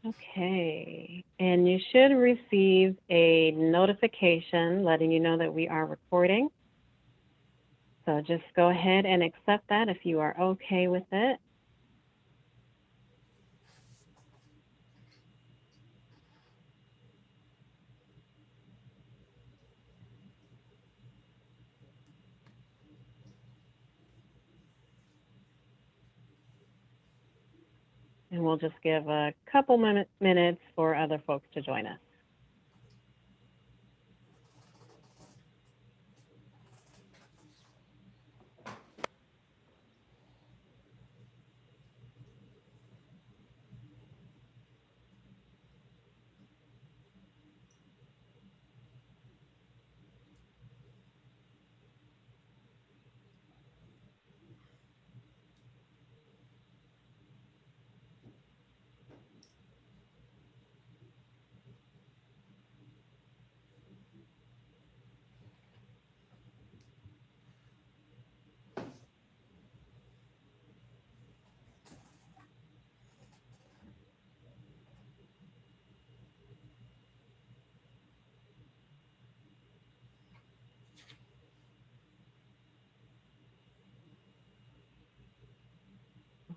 Okay, and you should receive a notification letting you know that we are recording. So just go ahead and accept that if you are okay with it. And we'll just give a couple minutes for other folks to join us.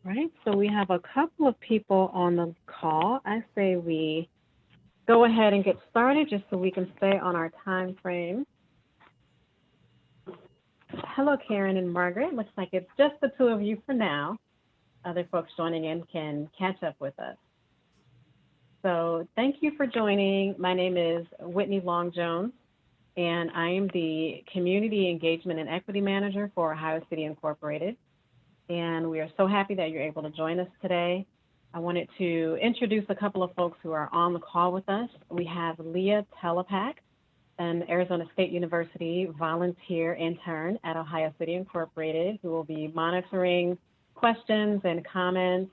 All right, so we have a couple of people on the call. I say we go ahead and get started just so we can stay on our time frame. Hello, Karen and Margaret. Looks like it's just the two of you for now. Other folks joining in can catch up with us. So thank you for joining. My name is Whitnye Long-Jones, and I am the Community Engagement and Equity Manager for Ohio City Incorporated. And we are so happy that you're able to join us today. I wanted to introduce a couple of folks who are on the call with us. We have Leah Telepak, an Arizona State University volunteer intern at Ohio City Incorporated, who will be monitoring questions and comments.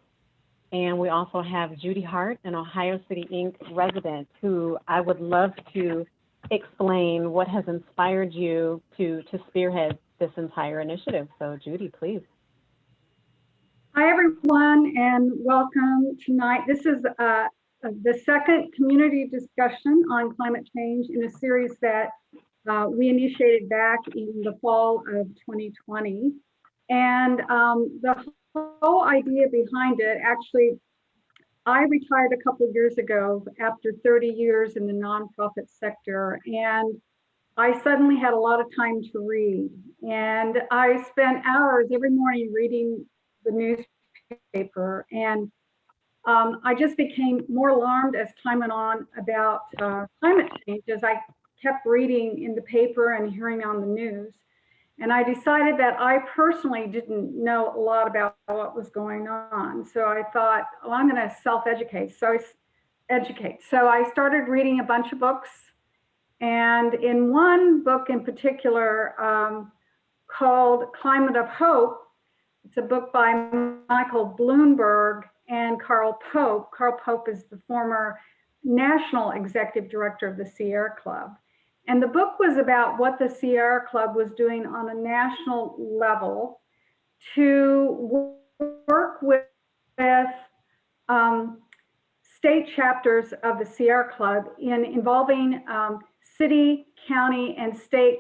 And we also have Judy Hart, an Ohio City Inc. resident, who I would love to explain what has inspired you to spearhead this entire initiative. So Judy, please. Hi, everyone, and welcome tonight. This is the second community discussion on climate change in a series that we initiated back in the fall of 2020. And the whole idea behind it, actually, I retired a couple of years ago after 30 years in the nonprofit sector, and I suddenly had a lot of time to read. And I spent hours every morning reading the newspaper, and I just became more alarmed as time went on about climate change as I kept reading in the paper and hearing on the news. And I decided that I personally didn't know a lot about what was going on. So I thought, well, I'm going to self-educate. So I started reading a bunch of books. And in one book in particular called Climate of Hope, it's a book by Michael Bloomberg and Carl Pope. Carl Pope is the former national executive director of the Sierra Club. And the book was about what the Sierra Club was doing on a national level to work with state chapters of the Sierra Club in involving city, county, and state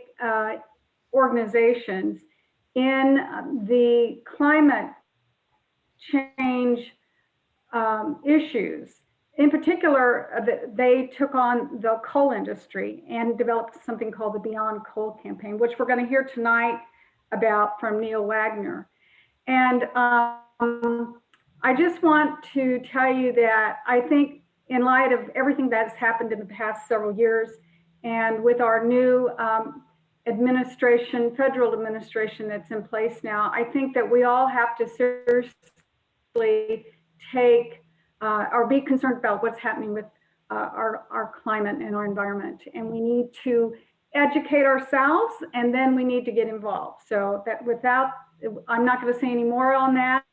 organizations in the climate change issues. In particular, they took on the coal industry and developed something called the Beyond Coal campaign, which we're going to hear tonight about from Neil Wagner. And I just want to tell you that I think in light of everything that's happened in the past several years, and with our new administration, federal administration that's in place now, I think that we all have to seriously take or be concerned about what's happening with our climate and our environment. And we need to educate ourselves, and then we need to get involved. So that without, I'm not going to say any more on that.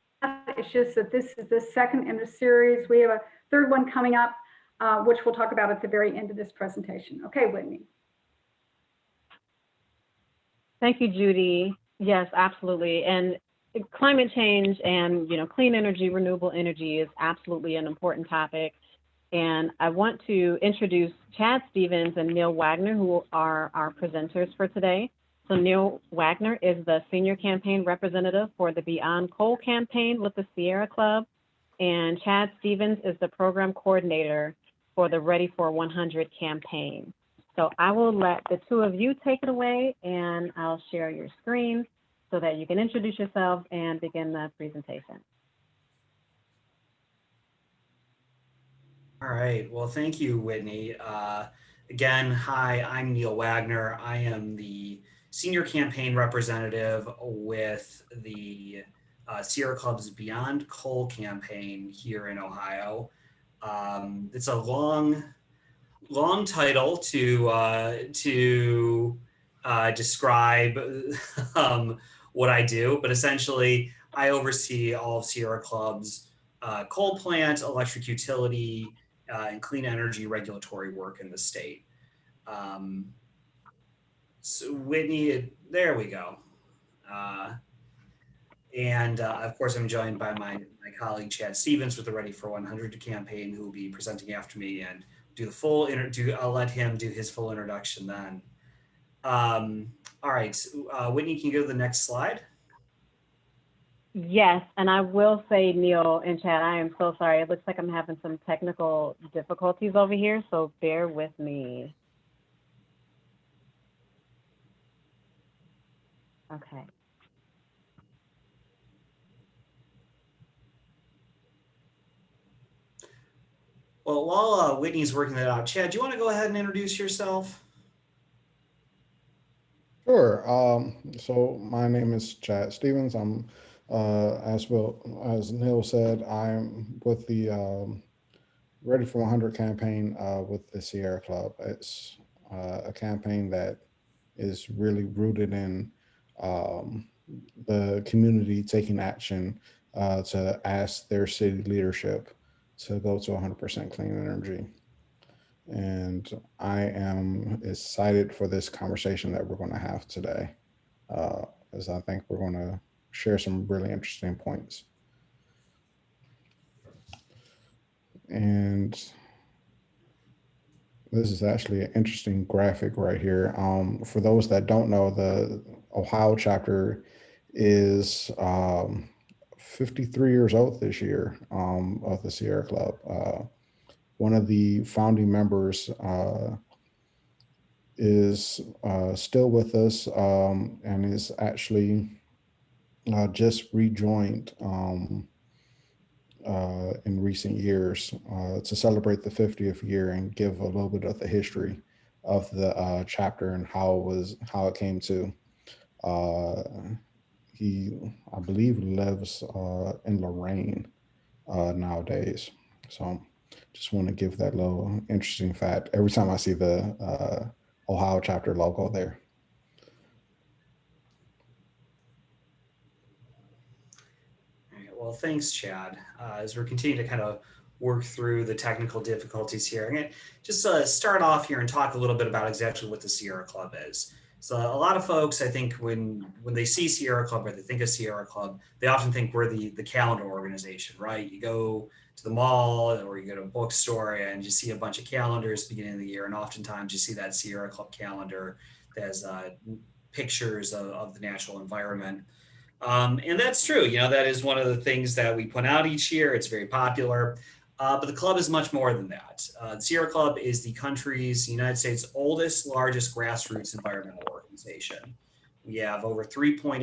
It's just that this is the second in the series. We have a third one coming up, which we'll talk about at the very end of this presentation. Okay, Whitney. Thank you, Judy. Yes, absolutely. And climate change and clean energy, renewable energy is absolutely an important topic. And I want to introduce Chad Stephens and Neil Wagner, who are our presenters for today. So Neil Wagner is the Senior Campaign Representative for the Beyond Coal campaign with the Sierra Club, and Chad Stephens is the Program Coordinator for the Ready for 100 campaign. So I will let the two of you take it away, and I'll share your screen so that you can introduce yourselves and begin the presentation. All right, well, thank you, Whitney. Again, hi, I'm Neil Wagner. I am the Senior Campaign Representative with the Sierra Club's Beyond Coal campaign here in Ohio. It's a long title to describe what I do, but essentially I oversee all of Sierra Club's coal plant, electric utility, and clean energy regulatory work in the state. So Whitney, there we go. And of course, I'm joined by my colleague, Chad Stephens, with the Ready for 100 campaign, who will be presenting after me and do the full I'll let him do his full introduction then. All right, Whitney, can you go to the next slide? Yes, and I will say, Neil and Chad, I am so sorry. It looks like I'm having some technical difficulties over here, so bear with me. Okay. Well, while Whitney's working that out, Chad, do you want to go ahead and introduce yourself? Sure. So my name is Chad Stephens. I'm, as Neil said, I'm with the Ready for 100 campaign with the Sierra Club. It's a campaign that is really rooted in the community taking action to ask their city leadership to go to 100% clean energy. And I am excited for this conversation that we're going to have today, as I think we're going to share some really interesting points. And this is actually an interesting graphic right here. For those that don't know, the Ohio chapter is 53 years old this year of the Sierra Club. One of the founding members is still with us and is actually just rejoined in recent years to celebrate the 50th year and give a little bit of the history of the chapter and how it came to. He, I believe, lives in Lorain nowadays. So just want to give that little interesting fact every time I see the Ohio chapter logo there. All right, well, thanks, Chad. As we're continuing to kind of work through the technical difficulties here, I'm going to just start off here and talk a little bit about exactly what the Sierra Club is. So a lot of folks, I think, when they see Sierra Club or they think of Sierra Club, they often think we're the calendar organization, right? You go to the mall or you go to a bookstore and you see a bunch of calendars beginning of the year, and oftentimes you see that Sierra Club calendar that has pictures of the natural environment. And that's true. You know, that is one of the things that we put out each year. It's very popular. But the club is much more than that. The Sierra Club is the country's, United States' oldest, largest grassroots environmental organization. We have over 3.8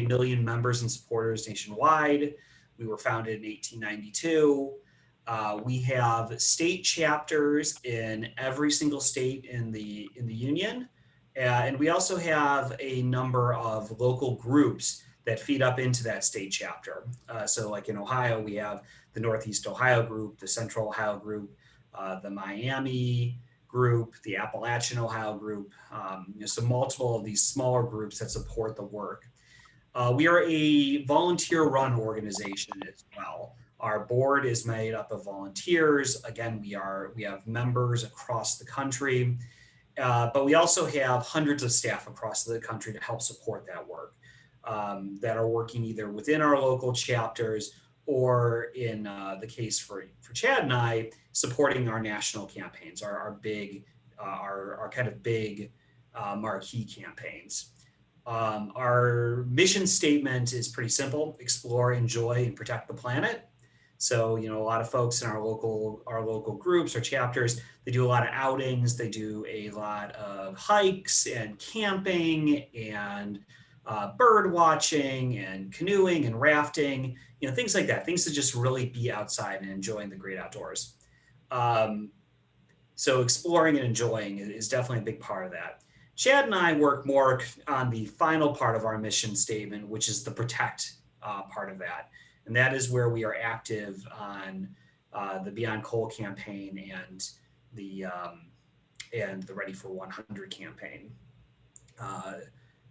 million members and supporters nationwide. We were founded in 1892. We have state chapters in every single state in the union. And we also have a number of local groups that feed up into that state chapter. So like in Ohio, we have the Northeast Ohio group, the Central Ohio group, the Miami group, the Appalachian Ohio group. So multiple of these smaller groups that support the work. We are a volunteer-run organization as well. Our board is made up of volunteers. Again, we have members across the country, but we also have hundreds of staff across the country to help support that work, that are working either within our local chapters or in the case for Chad and I, supporting our national campaigns, our big, our kind of big marquee campaigns. Our mission statement is pretty simple: explore, enjoy, and protect the planet. So, you know, a lot of folks in our local groups or chapters, they do a lot of outings. They do a lot of hikes and camping and bird watching and canoeing and rafting, you know, things like that. Things to just really be outside and enjoying the great outdoors. So exploring and enjoying is definitely a big part of that. Chad and I work more on the final part of our mission statement, which is the protect part of that. And that is where we are active on the Beyond Coal campaign and the Ready for 100 campaign.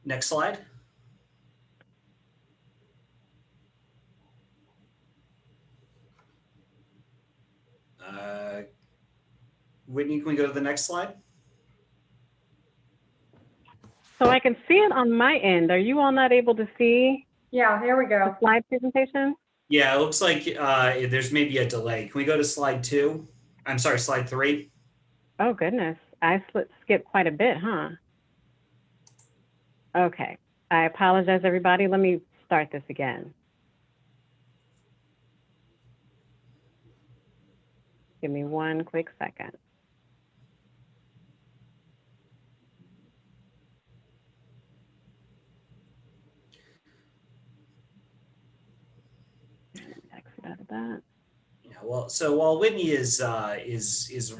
Next slide. Whitney, can we go to the next slide? So I can see it on my end. Are you all not able to see Yeah, there we the go. slide presentation? Yeah, it looks like there's maybe a delay. Can we go to slide 2? I'm sorry, slide 3. Oh, goodness. I skipped quite a bit, huh? Okay. I apologize, everybody. Let me start this again. Give me one quick second. Exit out of that. Yeah, well, so while Whitney is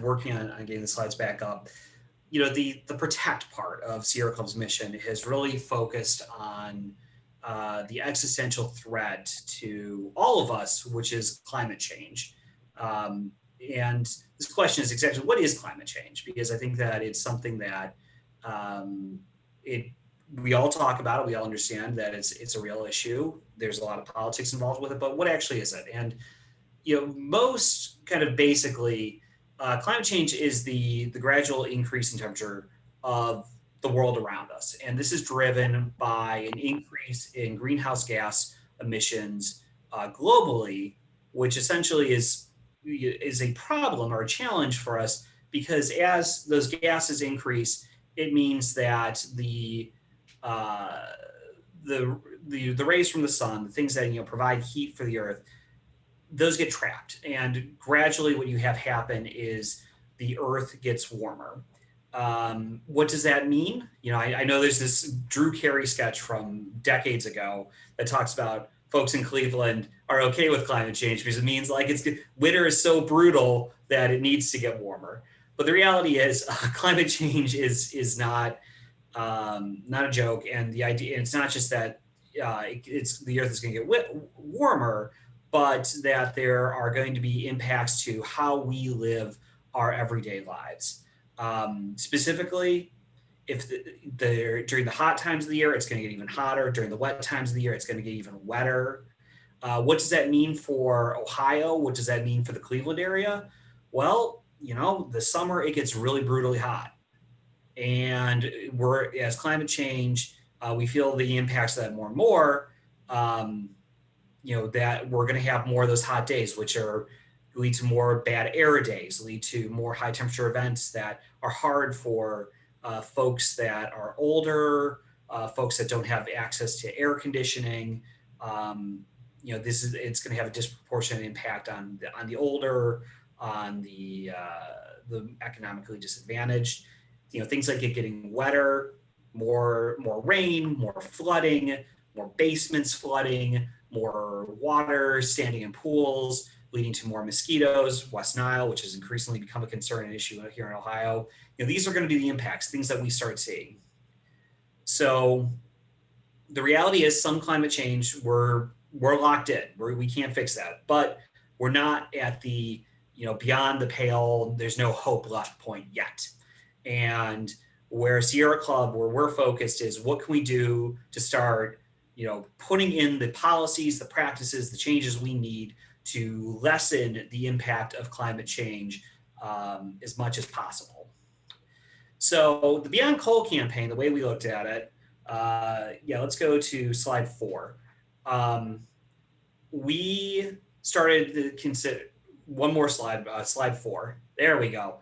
working on getting the slides back up, you know, the protect part of Sierra Club's mission has really focused on the existential threat to all of us, which is climate change. And this question is exactly what is climate change? Because I think that it's something that we all talk about it, we all understand that it's a real issue. There's a lot of politics involved with it, but what actually is it? And you know, most kind of basically, climate change is the gradual increase in temperature of the world around us. And this is driven by an increase in greenhouse gas emissions globally, which essentially is a problem or a challenge for us, because as those gases increase, it means that the rays from the sun, the things that, you know, provide heat for the earth, those get trapped. And gradually what you have happen is the earth gets warmer. What does that mean? You know, I know there's this Drew Carey sketch from decades ago that talks about folks in Cleveland are okay with climate change because it means like winter is so brutal that it needs to get warmer. But the reality is climate change is not a joke. And the idea, and it's not just that it's the earth is going to get warmer, but that there are going to be impacts to how we live our everyday lives. Specifically, if during the hot times of the year, it's going to get even hotter. During the wet times of the year, it's going to get even wetter. What does that mean for Ohio? What does that mean for the Cleveland area? Well, you know, the summer, it gets really brutally hot. And as climate change, we feel the impacts of that more and more. You know, that we're going to have more of those hot days, which lead to more bad air days, lead to more high temperature events that are hard for folks that are older, folks that don't have access to air conditioning. You know, it's going to have a disproportionate impact on the older, on the economically disadvantaged. You know, things like it getting wetter, more rain, more flooding, more basements flooding, more water standing in pools, leading to more mosquitoes, West Nile, which has increasingly become a concern and issue here in Ohio. You know, these are going to be the impacts, things that we start seeing. So the reality is some climate change, we're locked in. We can't fix that, but we're not at the, you know, beyond the pale, there's no hope left point yet. And where Sierra Club, where we're focused is what can we do to start, you know, putting in the policies, the practices, the changes we need to lessen the impact of climate change as much as possible. So the Beyond Coal campaign, the way we looked at it, let's go to slide 4. We started to consider one more slide, slide 4. There we go.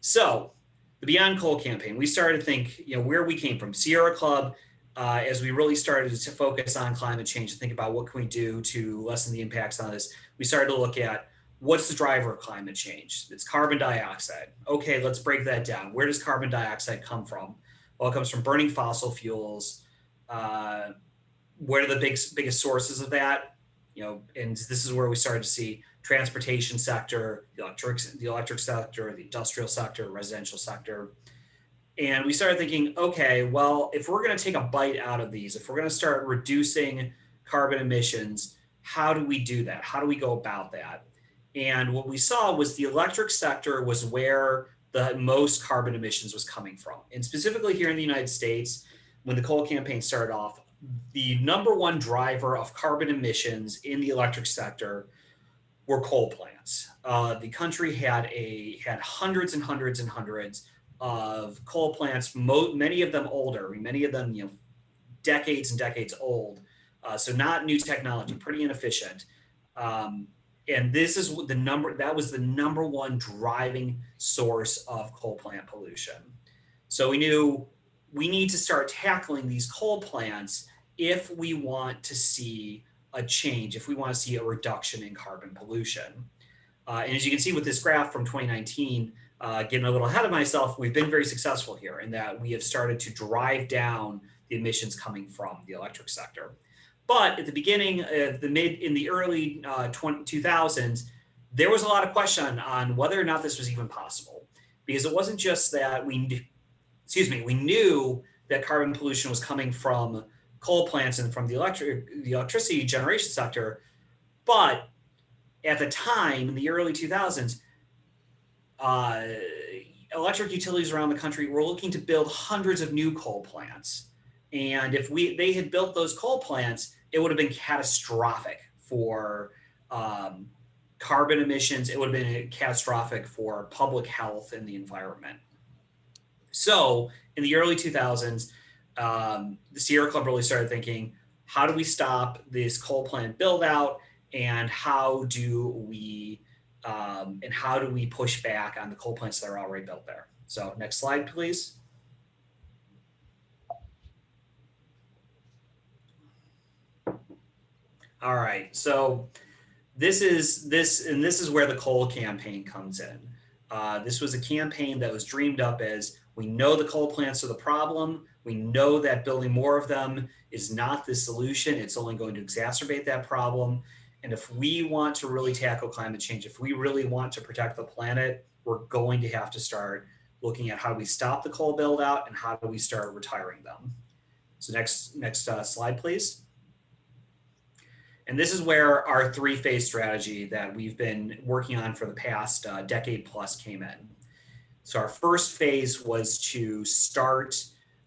So the Beyond Coal campaign, we started to think, where we came from. Sierra Club, as we really started to focus on climate change and think about what can we do to lessen the impacts on this, we started to look at what's the driver of climate change. It's carbon dioxide. Okay, let's break that down. Where does carbon dioxide come from? Well, it comes from burning fossil fuels. What are the biggest sources of that? And this is where we started to see transportation sector, the electric sector, the industrial sector, residential sector. And we started thinking, okay, well, if we're going to take a bite out of these, if we're going to start reducing carbon emissions, how do we do that? How do we go about that? And what we saw was the electric sector was where the most carbon emissions was coming from. And specifically here in the United States, when the coal campaign started off, the number one driver of carbon emissions in the electric sector were coal plants. The country had hundreds and hundreds and hundreds of coal plants, many of them older, many of them decades and decades old. So not new technology, pretty inefficient. And this is that was the number one driving source of coal plant pollution. So we knew we need to start tackling these coal plants if we want to see a change, if we want to see a reduction in carbon pollution. And as you can see with this graph from 2019, getting a little ahead of myself, we've been very successful here in that we have started to drive down the emissions coming from the electric sector. But at the beginning, in the early 2000s, there was a lot of question on whether or not this was even possible, because it wasn't just that we knew that carbon pollution was coming from coal plants and from the electricity generation sector, but at the time in the early 2000s, electric utilities around the country were looking to build hundreds of new coal plants. And if they had built those coal plants, it would have been catastrophic for carbon emissions. It would have been catastrophic for public health and the environment. So in the early 2000s, the Sierra Club really started thinking, how do we stop this coal plant build out, and how do we push back on the coal plants that are already built there? So next slide, please. All right, so this is where the coal campaign comes in. This was a campaign that was dreamed up as, we know the coal plants are the problem. We know that building more of them is not the solution. It's only going to exacerbate that problem. And if we want to really tackle climate change, if we really want to protect the planet, we're going to have to start looking at how do we stop the coal build out and how do we start retiring them. So next slide, please. And this is where our 3-phase strategy that we've been working on for the past decade plus came in. So our first phase was to stop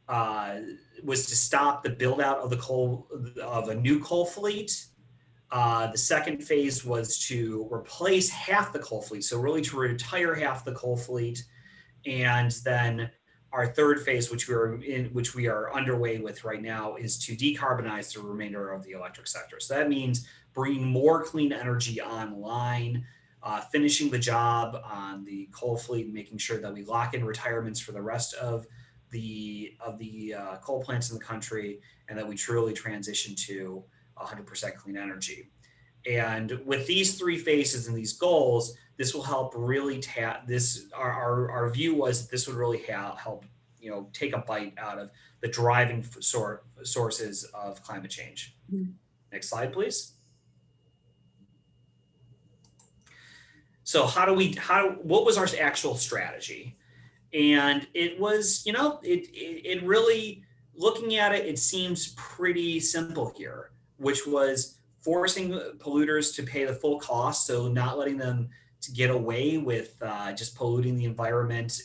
the build out of a new coal fleet. The second phase was to replace half the coal fleet, so really to retire half the coal fleet. And then our third phase, which we are underway with right now, is to decarbonize the remainder of the electric sector. So that means bringing more clean energy online, finishing the job on the coal fleet, and making sure that we lock in retirements for the rest of the coal plants in the country, and that we truly transition to 100% clean energy. And with these 3 phases and these goals, this will help really our view was this would really help take a bite out of the driving sources of climate change. Mm-hmm. Next slide, please. So what was our actual strategy? And it was, it really, looking at it, it seems pretty simple here, which was forcing polluters to pay the full cost. So not letting them to get away with just polluting the environment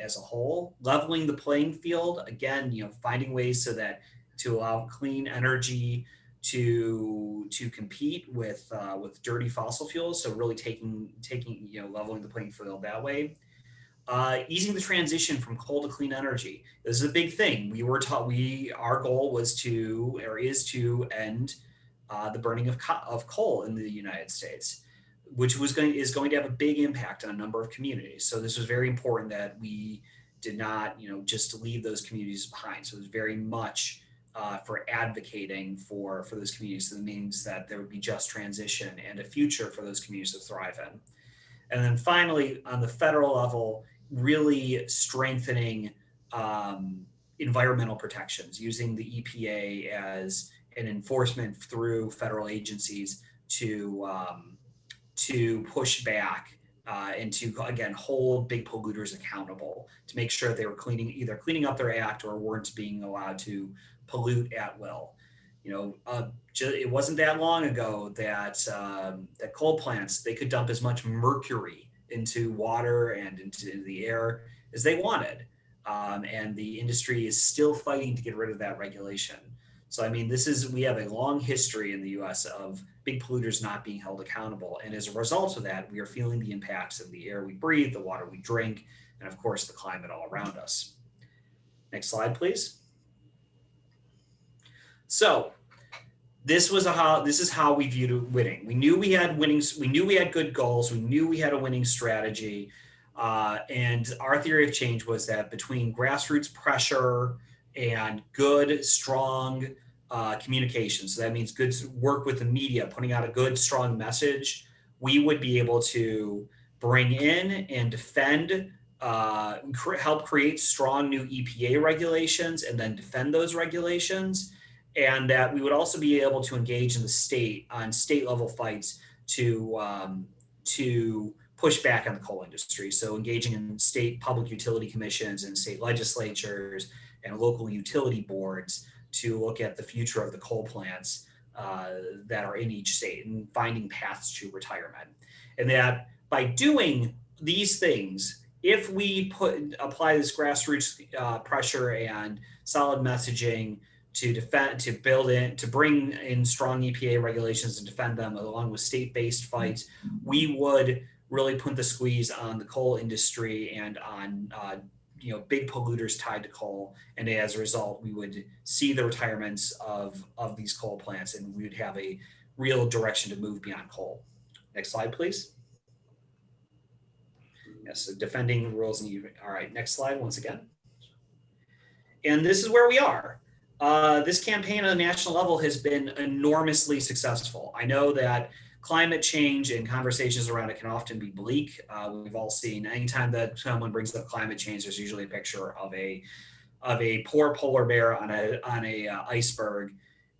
as a whole, leveling the playing field, again, finding ways to allow clean energy to compete with dirty fossil fuels. So really taking leveling the playing field that way. Easing the transition from coal to clean energy. This is a big thing. Our goal was is to end the burning of coal in the United States, which is going to have a big impact on a number of communities. So this was very important that we did not, just leave those communities behind. So it was very much for advocating for those communities. So that means that there would be just transition and a future for those communities to thrive in. And then finally, on the federal level, really strengthening environmental protections, using the EPA as an enforcement through federal agencies to push back and to, again, hold big polluters accountable, to make sure they were either cleaning up their act or weren't being allowed to pollute at will. It wasn't that long ago that that coal plants, they could dump as much mercury into water and into the air as they wanted. And the industry is still fighting to get rid of that regulation. So, I mean, we have a long history in the US of big polluters not being held accountable. And as a result of that, we are feeling the impacts of the air we breathe, the water we drink, and of course, the climate all around us. Next slide, please. So this is how we viewed winning. We knew we had winnings. We knew we had good goals. We knew we had a winning strategy. And our theory of change was that between grassroots pressure and good, strong communication, so that means good work with the media, putting out a good, strong message, we would be able to bring in and defend, help create strong new EPA regulations and then defend those regulations. And that we would also be able to engage in the state level fights to push back on the coal industry. So engaging in state public utility commissions and state legislatures and local utility boards to look at the future of the coal plants that are in each state and finding paths to retirement. And that by doing these things, if we apply this grassroots pressure and solid messaging to bring in strong EPA regulations and defend them along with state-based fights, we would really put the squeeze on the coal industry and on big polluters tied to coal. And as a result, we would see the retirements of these coal plants, and we would have a real direction to move beyond coal. Next slide, please. Yes, so defending rules and all right, next slide once again. And this is where we are. This campaign on a national level has been enormously successful. I know that climate change and conversations around it can often be bleak. We've all seen anytime that someone brings up climate change, there's usually a picture of a poor polar bear on a iceberg,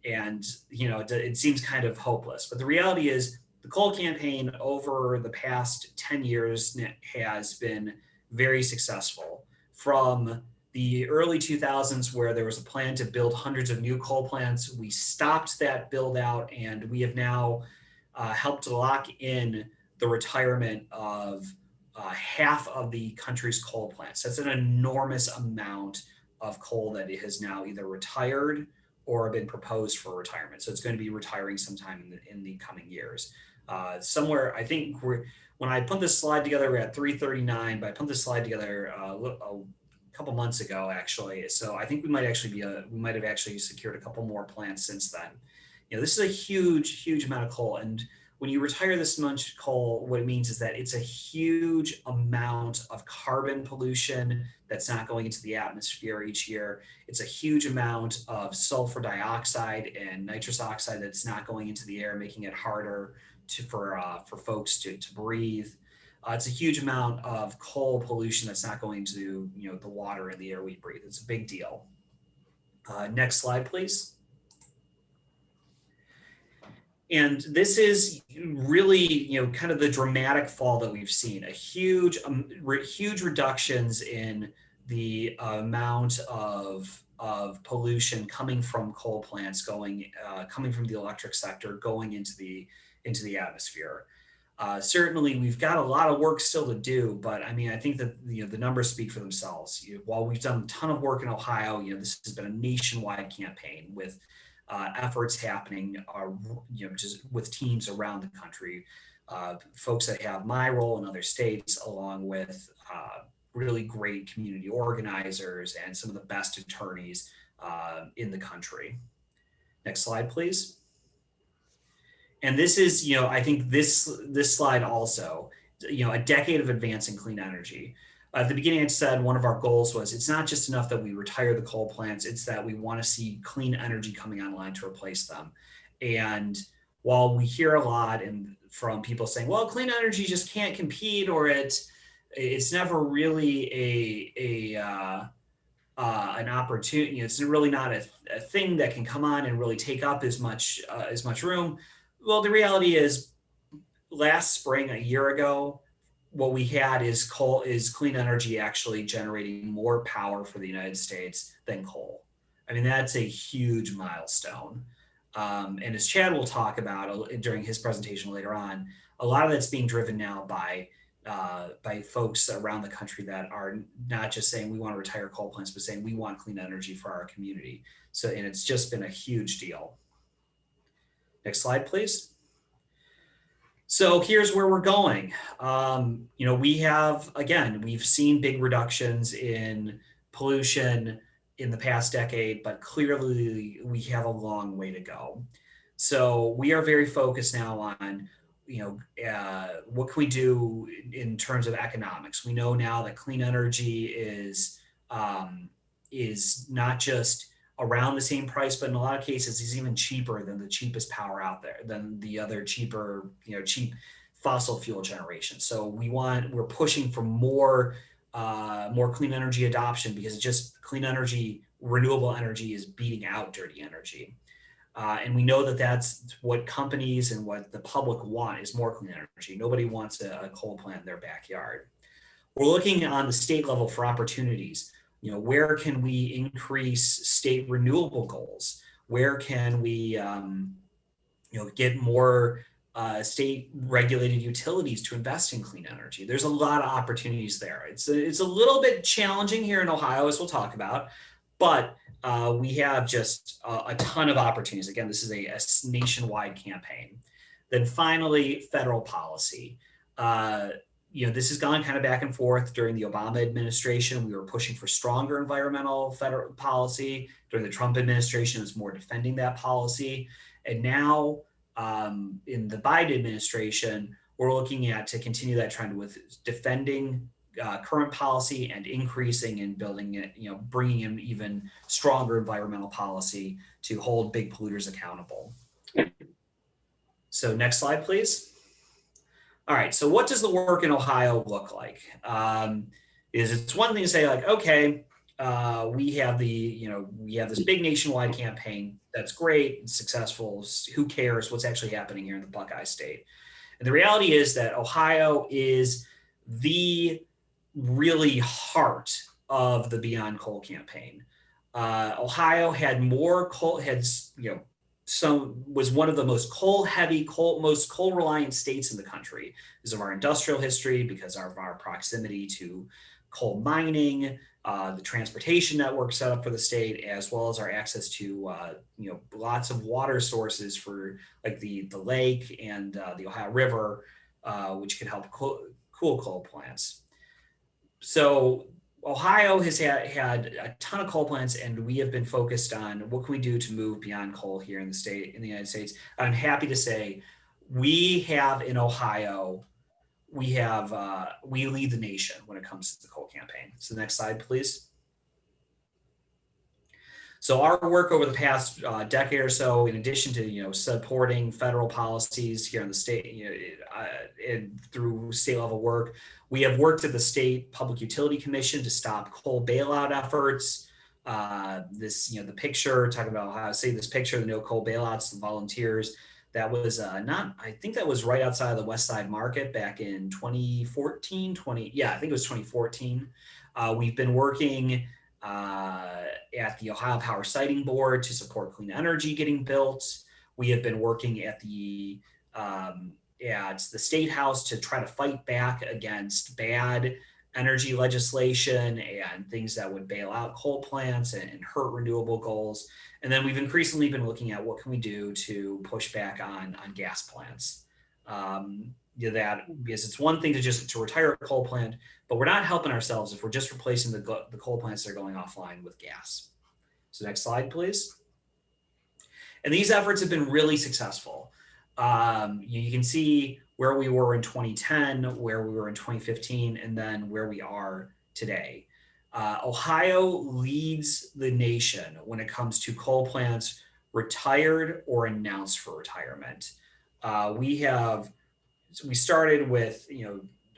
and it seems kind of hopeless. But the reality is, the coal campaign over the past 10 years has been very successful. From the early 2000s, where there was a plan to build hundreds of new coal plants, we stopped that build out, and we have now helped lock in the retirement of half of the country's coal plants. That's an enormous amount of coal that it has now either retired or been proposed for retirement. So it's going to be retiring sometime in the coming years. Somewhere, I think when I put this slide together, we're at 339, but I put this slide together a couple months ago, actually. So I think we might have actually secured a couple more plants since then. This is a huge amount of coal. And when you retire this much coal, what it means is that it's a huge amount of carbon pollution that's not going into the atmosphere each year. It's a huge amount of sulfur dioxide and nitrous oxide that's not going into the air, making it harder for folks to breathe. It's a huge amount of coal pollution that's not going to the water and the air we breathe. It's a big deal. Next slide, please. And this is really, kind of the dramatic fall that we've seen. A huge reductions in the amount of pollution coming from coal plants coming from the electric sector going into the atmosphere. Certainly, we've got a lot of work still to do, but I mean, I think that the numbers speak for themselves. While we've done a ton of work in Ohio, this has been a nationwide campaign with efforts happening, just with teams around the country, folks that have my role in other states, along with really great community organizers and some of the best attorneys in the country. Next slide, please. And this is, I think this slide also, a decade of advancing clean energy. At the beginning, I said one of our goals was it's not just enough that we retire the coal plants, it's that we want to see clean energy coming online to replace them. And while we hear a lot from people saying, well, clean energy just can't compete, or it's never really an opportunity, it's really not a thing that can come on and really take up as much room. Well, the reality is last spring, a year ago, what we had is clean energy actually generating more power for the United States than coal. I mean, that's a huge milestone. And as Chad will talk about during his presentation later on, a lot of that's being driven now by folks around the country that are not just saying we want to retire coal plants, but saying we want clean energy for our community. So, and it's just been a huge deal. Next slide, please. So here's where we're going. We've seen big reductions in pollution in the past decade, but clearly we have a long way to go. So we are very focused now on, what can we do in terms of economics? We know now that clean energy is not just around the same price, but in a lot of cases is even cheaper than the cheapest power out there, than the other cheaper, cheap fossil fuel generation. So we're pushing for more clean energy adoption, because just clean energy, renewable energy is beating out dirty energy. And we know that that's what companies and what the public want is more clean energy. Nobody wants a coal plant in their backyard. We're looking on the state level for opportunities. Where can we increase state renewable goals? Where can we, get more state regulated utilities to invest in clean energy? There's a lot of opportunities there. It's a little bit challenging here in Ohio, as we'll talk about, but we have just a ton of opportunities. Again, this is a nationwide campaign. Then finally, federal policy. This has gone kind of back and forth during the Obama administration. We were pushing for stronger environmental federal policy. During the Trump administration, it was more defending that policy. And now in the Biden administration, we're looking to continue that trend with defending current policy and increasing and building it, bringing in even stronger environmental policy to hold big polluters accountable. So next slide, please. All right, so what does the work in Ohio look like? It's one thing to say like, okay, we have this big nationwide campaign. That's great, it's successful. Who cares what's actually happening here in the Buckeye State? And the reality is that Ohio is the really heart of the Beyond Coal campaign. Ohio had more coal, was one of the most most coal reliant states in the country because of our industrial history, because of our proximity to coal mining, the transportation network set up for the state, as well as our access to lots of water sources for like the lake and the Ohio River, which can help cool coal plants. So Ohio has had a ton of coal plants, and we have been focused on what can we do to move beyond coal here in the United States. I'm happy to say we have in Ohio, we lead the nation when it comes to the coal campaign. So next slide, please. So our work over the past decade or so, in addition to supporting federal policies here in the state, and through state level work, we have worked at the State Public Utility Commission to stop coal bailout efforts. The picture talking about how this picture, the no coal bailouts, the volunteers. That was I think that was right outside of the West Side Market back in 2014. I think it was 2014. We've been working at the Ohio Power Siting Board to support clean energy getting built. We have been working at the State House to try to fight back against bad energy legislation and things that would bail out coal plants and hurt renewable goals. And then we've increasingly been looking at what can we do to push back on gas plants. Because it's one thing to retire a coal plant, but we're not helping ourselves if we're just replacing the coal plants that are going offline with gas. So next slide, please. And these efforts have been really successful. You can see where we were in 2010, where we were in 2015, and then where we are today. Ohio leads the nation when it comes to coal plants retired or announced for retirement. We started with,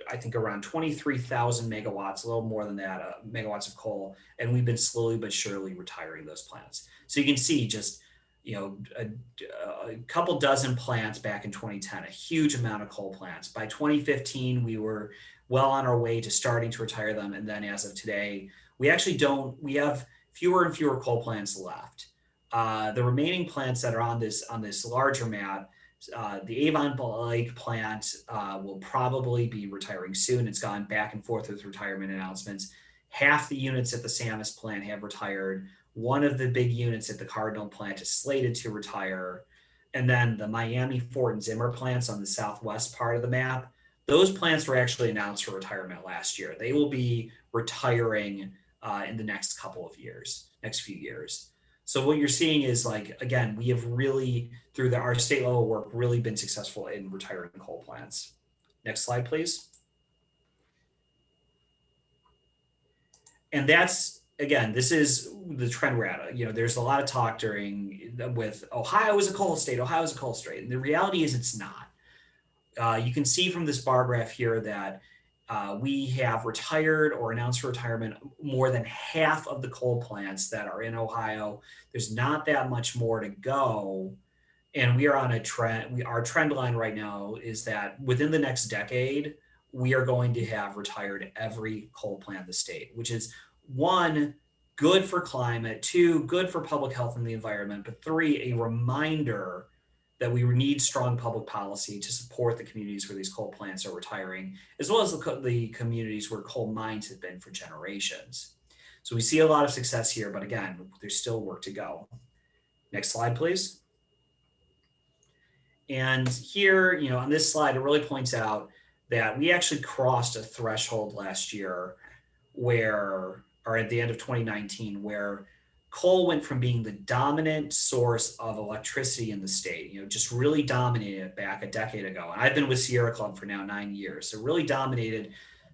I think around 23,000 megawatts, a little more than that, megawatts of coal, and we've been slowly but surely retiring those plants. So you can see just, a couple dozen plants back in 2010, a huge amount of coal plants. By 2015, we were well on our way to starting to retire them. And then as of today, we have fewer and fewer coal plants left. The remaining plants that are on this larger map, the Avon Lake plant will probably be retiring soon. It's gone back and forth with retirement announcements. Half the units at the Samus plant have retired. One of the big units at the Cardinal plant is slated to retire. And then the Miami, Fort, and Zimmer plants on the southwest part of the map, those plants were actually announced for retirement last year. They will be retiring in the next few years. So what you're seeing is, like, again, we have really, through our state level work, really been successful in retiring coal plants. Next slide, please. And that's, again, this is the trend we're at. There's a lot of talk with Ohio is a coal state, Ohio is a coal state. And the reality is it's not. You can see from this bar graph here that we have retired or announced for retirement more than half of the coal plants that are in Ohio. There's not that much more to go. And we are on a trend. Our trend line right now is that within the next decade, we are going to have retired every coal plant in the state, which is, one, good for climate, two, good for public health and the environment, but three, a reminder that we need strong public policy to support the communities where these coal plants are retiring, as well as the communities where coal mines have been for generations. So we see a lot of success here, but again, there's still work to go. Next slide, please. And here, on this slide, it really points out that we actually crossed a threshold last year or at the end of 2019, where coal went from being the dominant source of electricity in the state, just really dominated it back a decade ago. And I've been with Sierra Club for now 9 years. So really dominated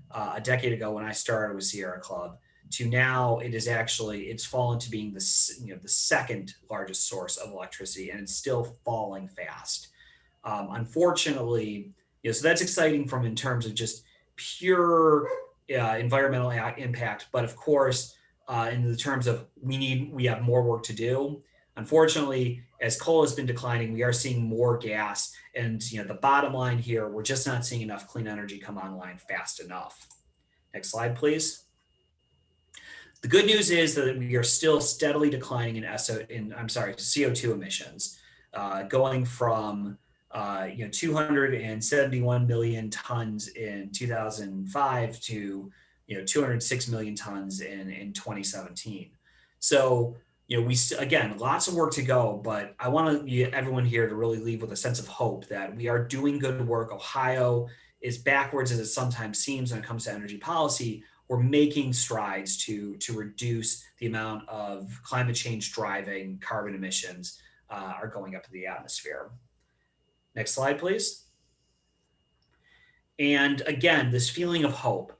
a decade ago when I started with Sierra Club, to now it's fallen to being the second largest source of electricity, and it's still falling fast. Unfortunately, so that's exciting in terms of just pure environmental impact. But of course, in the terms of we have more work to do. Unfortunately, as coal has been declining, we are seeing more gas. And the bottom line here, we're just not seeing enough clean energy come online fast enough. Next slide, please. The good news is that we are still steadily declining in CO2 emissions, going from 271 million tons in 2005 to 206 million tons in 2017. So again, lots of work to go, but I want everyone here to really leave with a sense of hope that we are doing good work. Ohio is backwards as it sometimes seems when it comes to energy policy. We're making strides to reduce the amount of climate change driving carbon emissions are going up to the atmosphere. Next slide, please. And again, this feeling of hope.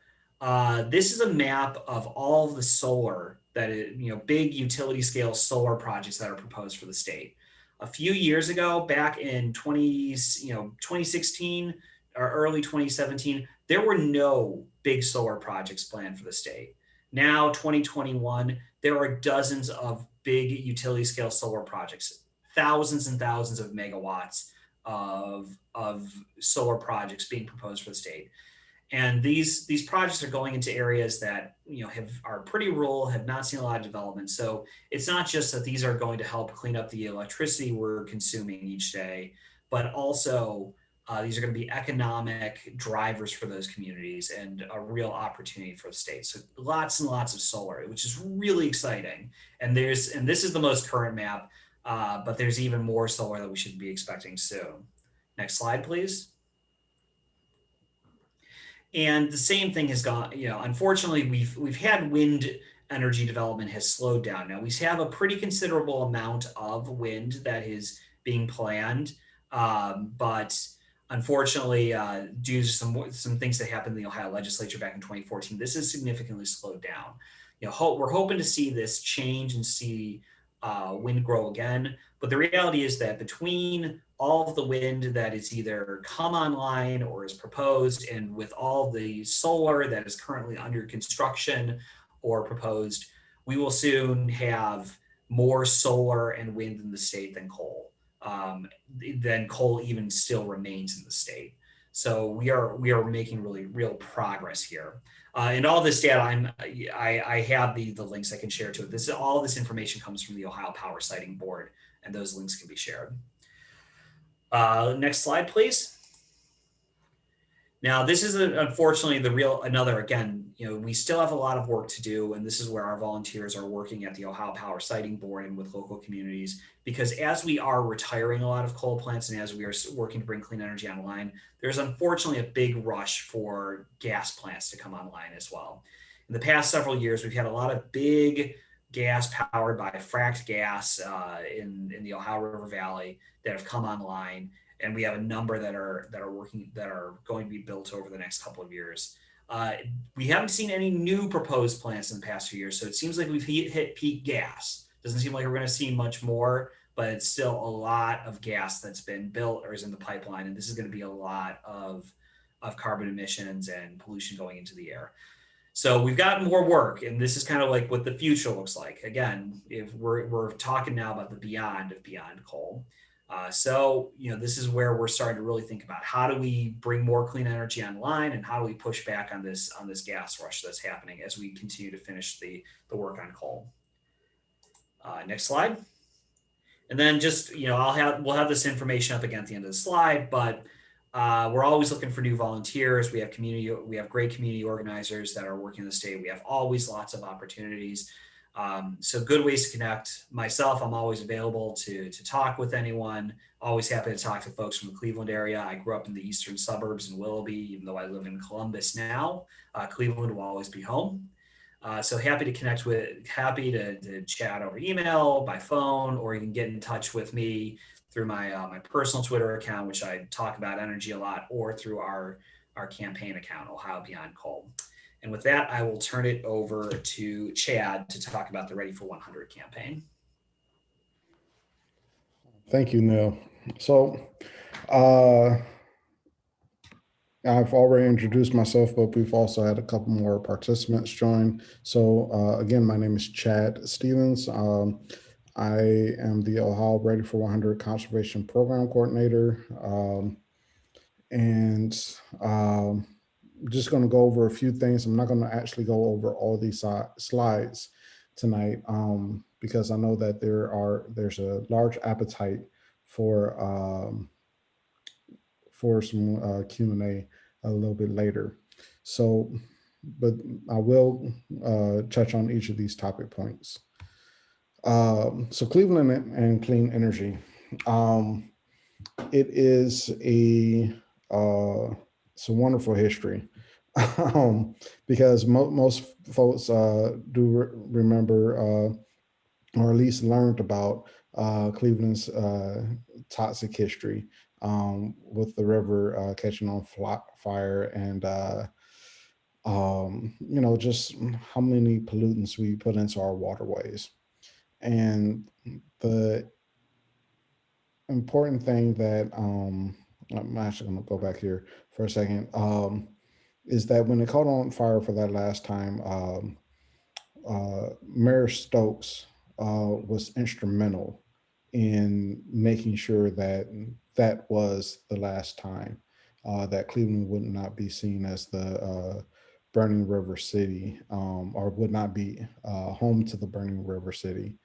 This is a map of all of the solar big utility scale solar projects that are proposed for the state. A few years ago, back in 2016 or early 2017, there were no big solar projects planned for the state. Now, 2021, there are dozens of big utility scale solar projects, thousands and thousands of megawatts of solar projects being proposed for the state. And these projects are going into areas that are pretty rural, have not seen a lot of development. So it's not just that these are going to help clean up the electricity we're consuming each day, but also these are going to be economic drivers for those communities and a real opportunity for the state. So lots and lots of solar, which is really exciting. And this is the most current map, but there's even more solar that we should be expecting soon. Next slide, please. And the same thing has gone, unfortunately, we've had wind energy development has slowed down. Now we have a pretty considerable amount of wind that is being planned. But unfortunately, due to some things that happened in the Ohio legislature back in 2014, this has significantly slowed down. We're hoping to see this change and see wind grow again. But the reality is that between all of the wind that is either come online or is proposed, and with all the solar that is currently under construction or proposed, we will soon have more solar and wind in the state than coal. Then coal even still remains in the state. So we are making really real progress here. And all this data, I have the links I can share to it. All this information comes from the Ohio Power Siting Board, and those links can be shared. Next slide, please. Now, this is unfortunately again, we still have a lot of work to do, and this is where our volunteers are working at the Ohio Power Siting Board and with local communities, because as we are retiring a lot of coal plants and as we are working to bring clean energy online, there's unfortunately a big rush for gas plants to come online as well. In the past several years, we've had a lot of big gas powered by fracked gas in the Ohio River Valley that have come online. And we have a number that are going to be built over the next couple of years. We haven't seen any new proposed plants in the past few years, so it seems like we've hit peak gas. Doesn't seem like we're going to see much more, but it's still a lot of gas that's been built or is in the pipeline, and this is going to be a lot of carbon emissions and pollution going into the air. So we've got more work, and this is kind of like what the future looks like. Again, if we're talking now about the beyond coal. So this is where we're starting to really think about how do we bring more clean energy online, and how do we push back on this gas rush that's happening as we continue to finish the work on coal. Next slide. And then just we'll have this information up again at the end of the slide, but we're always looking for new volunteers. We have great community organizers that are working in the state. We have always lots of opportunities. So good ways to connect. Myself, I'm always available to talk with anyone. Always happy to talk to folks from the Cleveland area. I grew up in the eastern suburbs in Willoughby, even though I live in Columbus now. Cleveland will always be home. So happy to to chat over email, by phone, or you can get in touch with me through my personal Twitter account, which I talk about energy a lot, or through our campaign account, Ohio Beyond Coal. And with that, I will turn it over to Chad to talk about the Ready for 100 campaign. Thank you, Neil. So I've already introduced myself, but we've also had a couple more participants join. So again, my name is Chad Stephens. I am the Ohio Ready for 100 Conservation Program Coordinator. Just going to go over a few things. I'm not going to actually go over all these slides tonight because I know that there's a large appetite for some Q&A a little bit later. So, but I will touch on each of these topic points. So Cleveland and clean energy. It is it's a wonderful history because most folks do remember or at least learned about Cleveland's toxic history with the river catching on fire and just how many pollutants we put into our waterways. And the important thing that I'm actually going to go back here for a second, is that when it caught on fire for that last time, Mayor Stokes was instrumental in making sure that that was the last time that Cleveland would not be seen as the burning river city, or would not be home to the burning river city.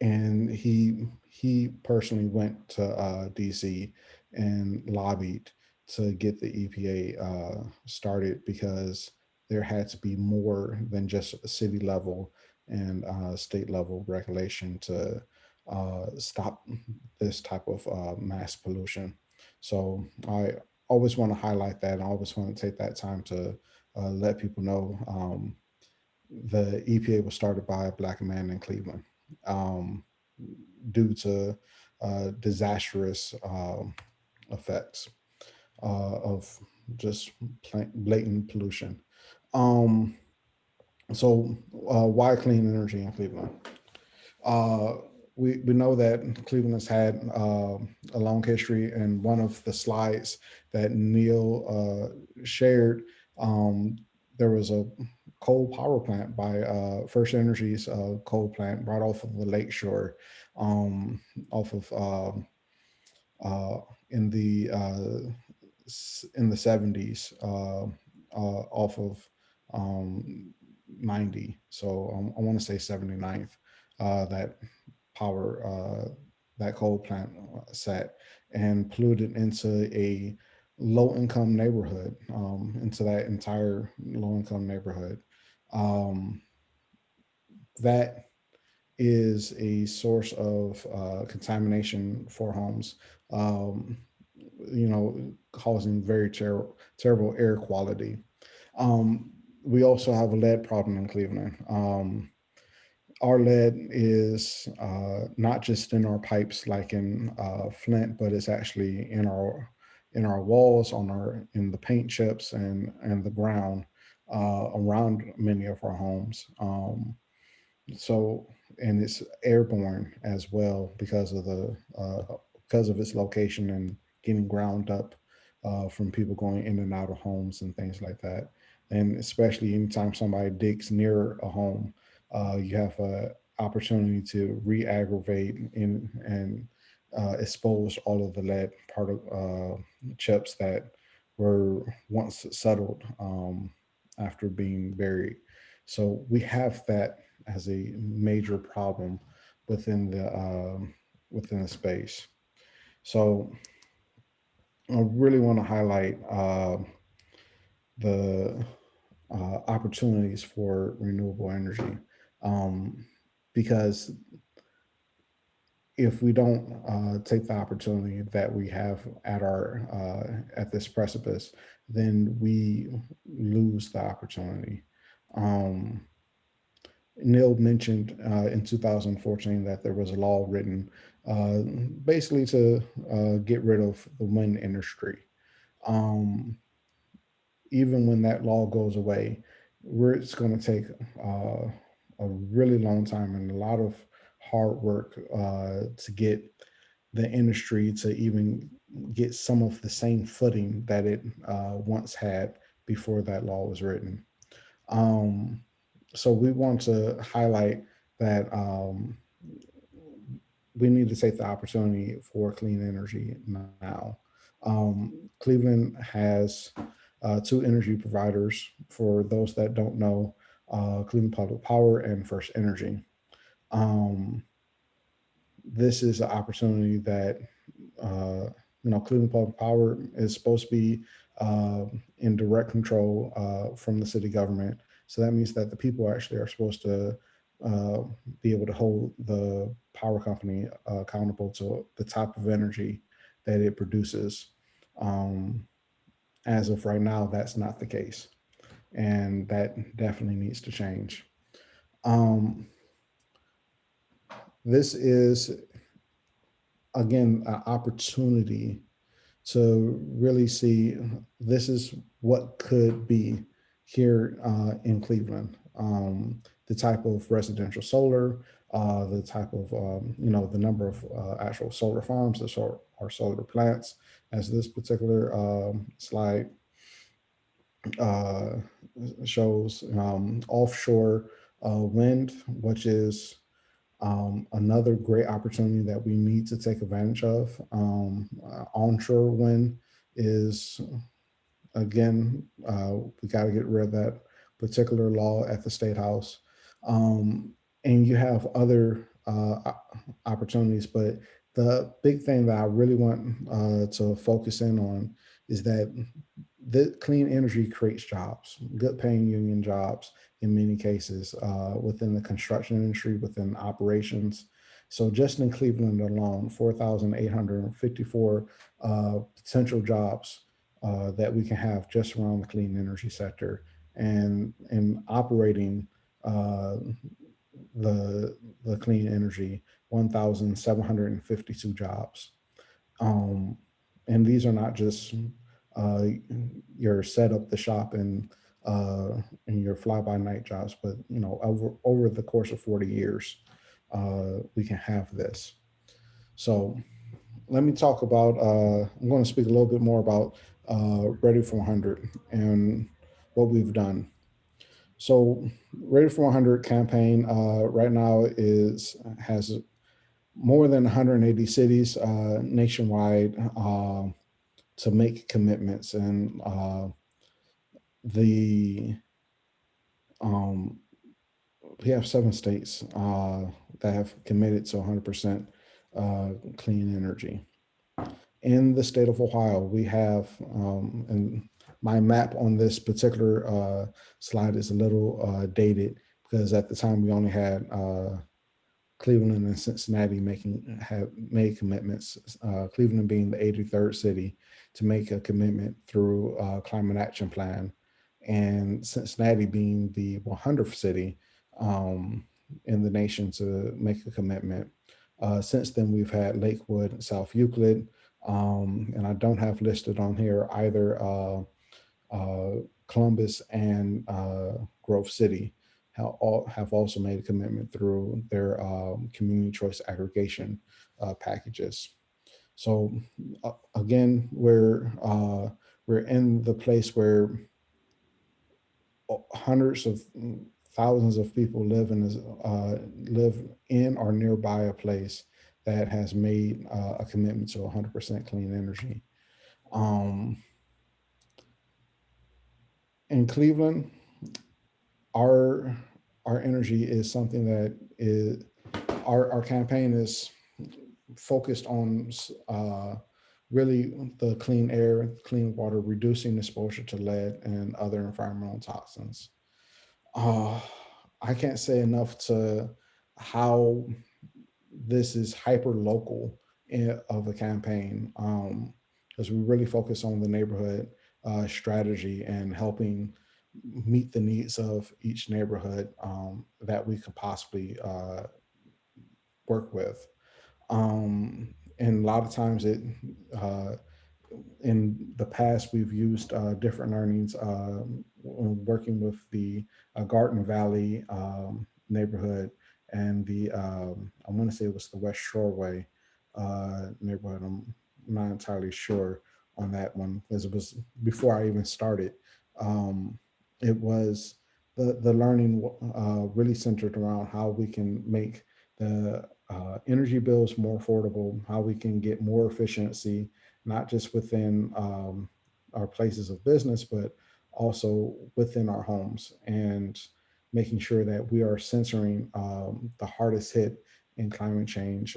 And he personally went to DC and lobbied to get the EPA started, because there had to be more than just a city level and state level regulation to stop this type of mass pollution. So I always want to highlight that. I always want to take that time to let people know the EPA was started by a Black man in Cleveland, due to disastrous effects of just blatant pollution. So why clean energy in Cleveland? We know that Cleveland has had a long history, and one of the slides that Neil shared, there was a coal power plant by First Energy's coal plant right off of the lakeshore, off of in the 70s, off of 90. So I want to say 79th, that that coal plant sat and polluted into a low-income neighborhood, into that entire low-income neighborhood. That is a source of contamination for homes, causing very terrible air quality. We also have a lead problem in Cleveland. Our lead is not just in our pipes like in Flint, but it's actually in our walls, in the paint chips and the ground around many of our homes. And it's airborne as well because of its location and getting ground up from people going in and out of homes and things like that. And especially anytime somebody digs near a home, you have an opportunity to re-aggravate and expose all of the lead chips that were once settled after being buried. So we have that as a major problem within the space. So I really want to highlight the opportunities for renewable energy, because if we don't take the opportunity that we have at this precipice, then we lose the opportunity. Neil mentioned in 2014 that there was a law written basically to get rid of the wind industry. Even when that law goes away, it's going to take a really long time and a lot of hard work to get the industry to even get some of the same footing that it once had before that law was written. So we want to highlight that we need to take the opportunity for clean energy now. Cleveland has two energy providers. For those that don't know, Cleveland Public Power and First Energy. This is an opportunity that Cleveland Public Power is supposed to be in direct control from the city government. So that means that the people actually are supposed to be able to hold the power company accountable to the type of energy that it produces. As of right now, that's not the case. And that definitely needs to change. This is, again, an opportunity to really see this is what could be here in Cleveland. The type of residential solar, the type of, the number of actual solar farms, or solar plants, as this particular slide shows. Offshore wind, which is another great opportunity that we need to take advantage of. Onshore wind is, again, we got to get rid of that particular law at the State House. And you have other opportunities, but the big thing that I really want to focus in on is that the clean energy creates jobs, good paying union jobs in many cases, within the construction industry, within operations. So just in Cleveland alone, 4,854 potential jobs that we can have just around the clean energy sector, and operating the clean energy, 1,752 jobs. And these are not just your set up the shop and your fly by night jobs, but over the course of 40 years, we can have this. So let me talk about. I'm going to speak a little bit more about Ready for 100 and what we've done. So Ready for 100 campaign right now has more than 180 cities nationwide to make commitments, and the um, we have 7 states that have committed to 100% clean energy. In the state of Ohio, we have, and my map on this particular slide is a little dated because at the time we only had Cleveland and Cincinnati have made commitments. Cleveland being the 83rd city to make a commitment through Climate Action Plan, and Cincinnati being the 100th city in the nation to make a commitment. Since then, we've had Lakewood and South Euclid, and I don't have listed on here either Columbus and Grove City have also made a commitment through their community choice aggregation packages. So again, we're in the place where hundreds of thousands of people live in or nearby a place that has made a commitment to 100% clean energy. In Cleveland, our energy is something that is our campaign is focused on really the clean air, clean water, reducing exposure to lead and other environmental toxins. I can't say enough to how this is hyper local of a campaign, because we really focus on the neighborhood strategy and helping meet the needs of each neighborhood that we could possibly work with. And a lot of times in the past, we've used different learnings working with the Garden Valley neighborhood and the, I want to say it was the West Shoreway neighborhood. I'm not entirely sure on that one because it was before I even started. It was the learning really centered around how we can make the energy bills more affordable, how we can get more efficiency, not just within our places of business, but also within our homes, and making sure that we are censoring the hardest hit in climate change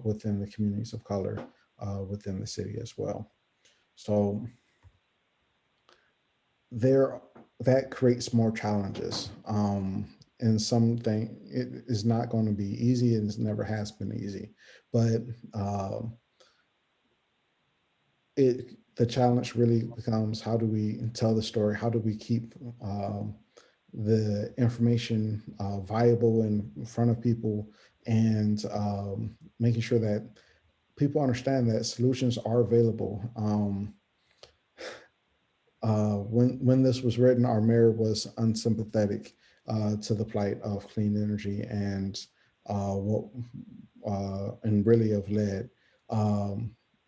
within the communities of color within the city as well. So that creates more challenges. And something it is not going to be easy, and it never has been easy. But the challenge really becomes, how do we tell the story? How do we keep the information viable in front of people, and making sure that people understand that solutions are available. When this was written, our mayor was unsympathetic to the plight of clean energy and really of lead.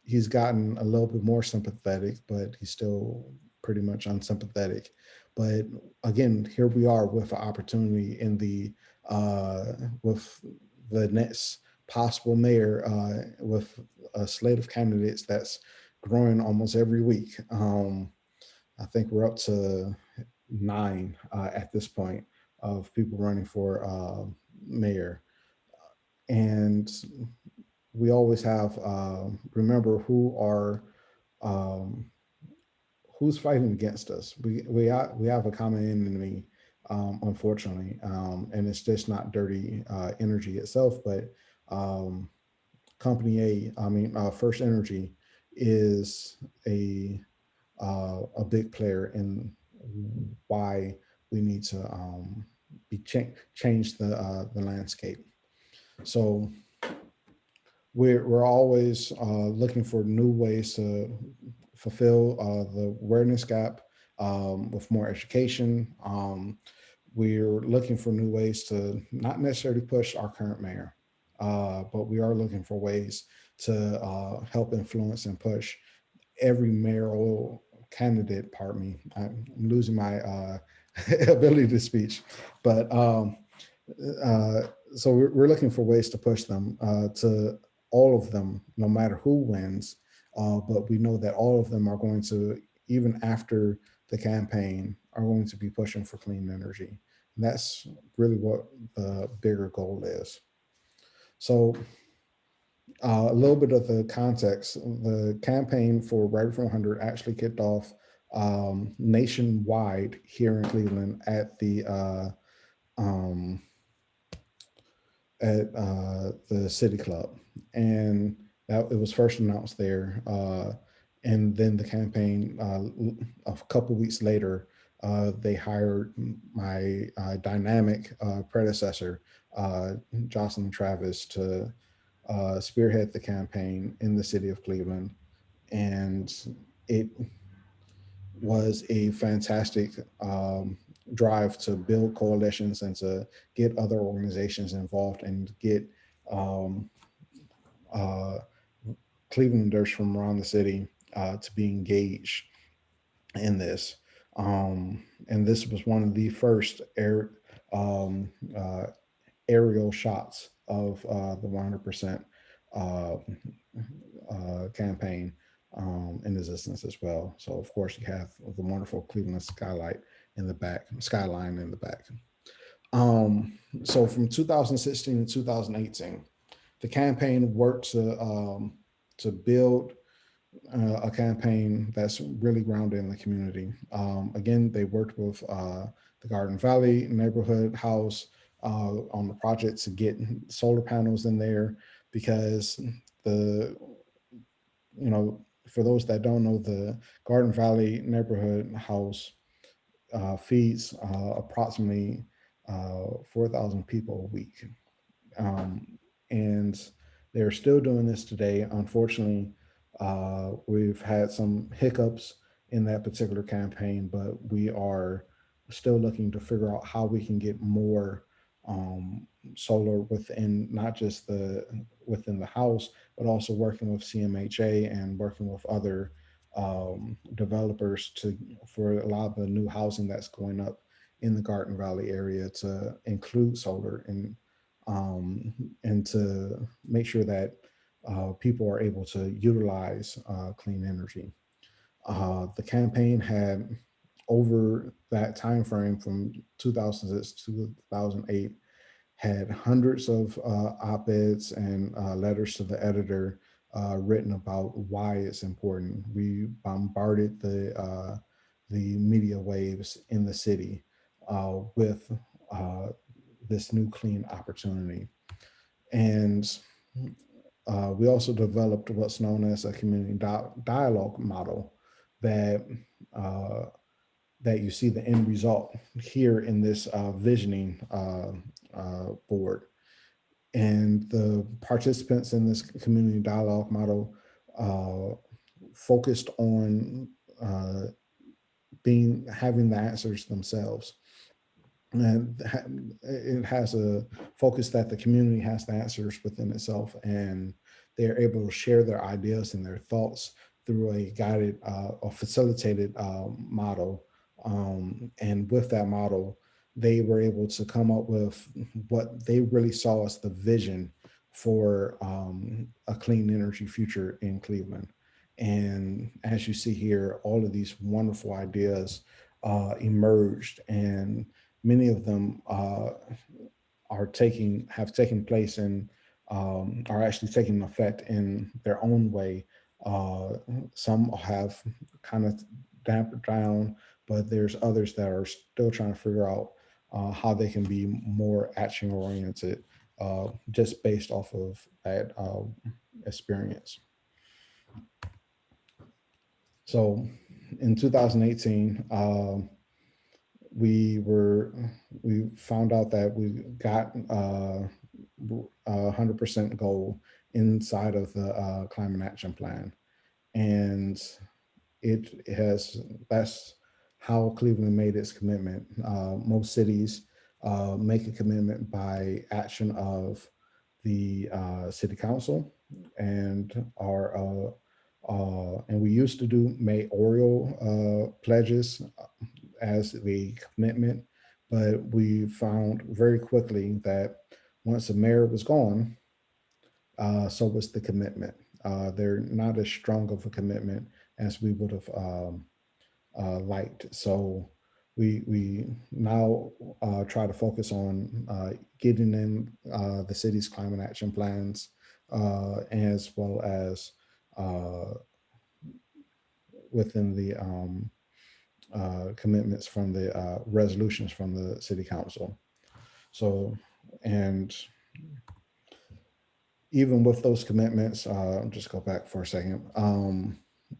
He's gotten a little bit more sympathetic, but he's still pretty much unsympathetic. But again, here we are with an opportunity in with the next possible mayor, with a slate of candidates that's growing almost every week. I think we're up to 9 at this point of people running for mayor. And we always have, remember who's fighting against us. We have a common enemy, unfortunately, and it's just not dirty energy itself, but Company First Energy is a big player in why we need to be change the landscape. So we're always looking for new ways to fulfill the awareness gap with more education. We're looking for new ways to not necessarily push our current mayor, but we are looking for ways to help influence and push every mayoral candidate. Pardon me, I'm losing my ability to speak, but so we're looking for ways to push them to all of them, no matter who wins. But we know that all of them are going to, even after the campaign, are going to be pushing for clean energy. And that's really what the bigger goal is. So a little bit of the context, the campaign for Right for 100 actually kicked off nationwide here in Cleveland at the City Club, and that it was first announced there. And then the campaign, a couple weeks later, they hired my dynamic predecessor, Jocelyn Travis, to spearhead the campaign in the city of Cleveland. And it was a fantastic drive to build coalitions and to get other organizations involved and get Clevelanders from around the city to be engaged in this. And this was one of the first aerial shots of the 100% campaign in existence as well. So of course you have the wonderful Cleveland skyline in the back. So from 2016 to 2018, the campaign worked to build a campaign that's really grounded in the community. Again, they worked with the Garden Valley neighborhood house on the project to get solar panels in there, because for those that don't know, the Garden Valley neighborhood house feeds approximately 4,000 people a week. And they're still doing this today. Unfortunately, we've had some hiccups in that particular campaign, but we are still looking to figure out how we can get more solar within, not just within the house, but also working with CMHA and working with other developers for a lot of the new housing that's going up in the Garden Valley area to include solar and to make sure that people are able to utilize clean energy. The campaign had, over that time frame from 2006 to 2008, had hundreds of op-eds and letters to the editor written about why it's important. We bombarded the media waves in the city with this new clean opportunity. And we also developed what's known as a community dialogue model that you see the end result here in this visioning board. And the participants in this community dialogue model focused on having the answers themselves. And it has a focus that the community has the answers within itself, and they're able to share their ideas and their thoughts through a guided or facilitated model. And with that model, they were able to come up with what they really saw as the vision for a clean energy future in Cleveland. And as you see here, all of these wonderful ideas emerged, and many of them have taken place and are actually taking effect in their own way. Some have kind of dampened down, but there's others that are still trying to figure out how they can be more action oriented, just based off of that experience. So in 2018, we found out that we got 100% goal inside of the climate action plan, and that's how Cleveland made its commitment. Most cities make a commitment by action of the city council, and and we used to do mayoral pledges as the commitment, but we found very quickly that once the mayor was gone, so was the commitment. They're not as strong of a commitment as we would have liked. So we now try to focus on getting in the city's climate action plans, as well as within the commitments from the resolutions from the city council. So, and even with those commitments, just go back for a second.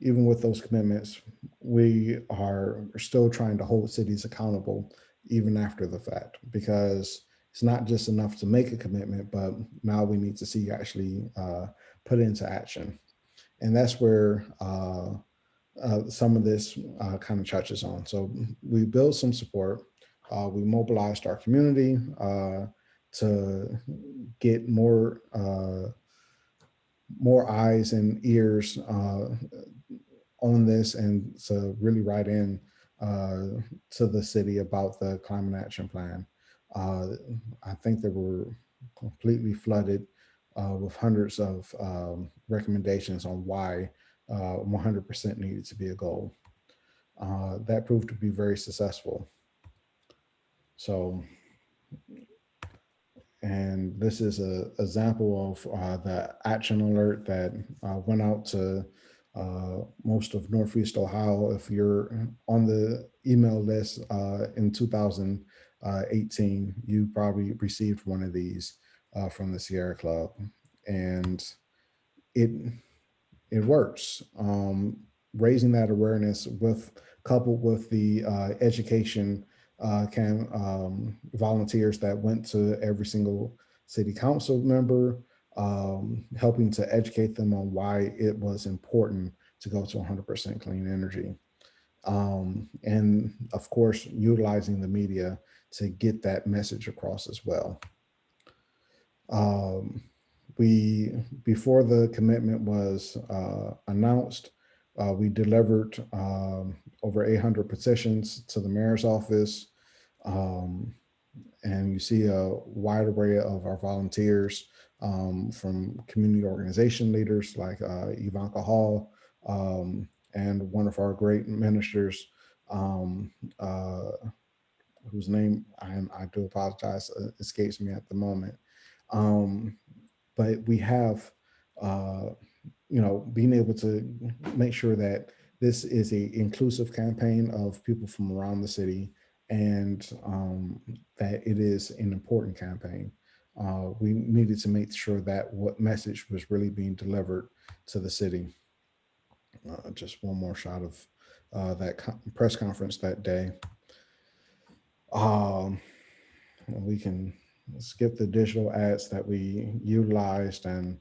Even with those commitments, we are still trying to hold cities accountable even after the fact, because it's not just enough to make a commitment, but now we need to see actually put into action. And that's where some of this kind of touches on. So we built some support. We mobilized our community to get more eyes and ears on this, and to really write in to the city about the climate action plan. I think they were completely flooded with hundreds of recommendations on why 100% needed to be a goal. That proved to be very successful. So, and this is an example of the action alert that went out to most of Northeast Ohio. If you're on the email list in 2018, you probably received one of these from the Sierra Club, and it works. Raising that awareness coupled with the education volunteers that went to every single city council member, helping to educate them on why it was important to go to 100% clean energy. And of course, utilizing the media to get that message across as well. Before the commitment was announced, we delivered over 800 petitions to the mayor's office. And you see a wide array of our volunteers, from community organization leaders like Ivanka Hall, and one of our great ministers, whose name I do apologize, escapes me at the moment. But we have, being able to make sure that this is an inclusive campaign of people from around the city, and that it is an important campaign. We needed to make sure that what message was really being delivered to the city. Just one more shot of that press conference that day. We can skip the digital ads that we utilized, and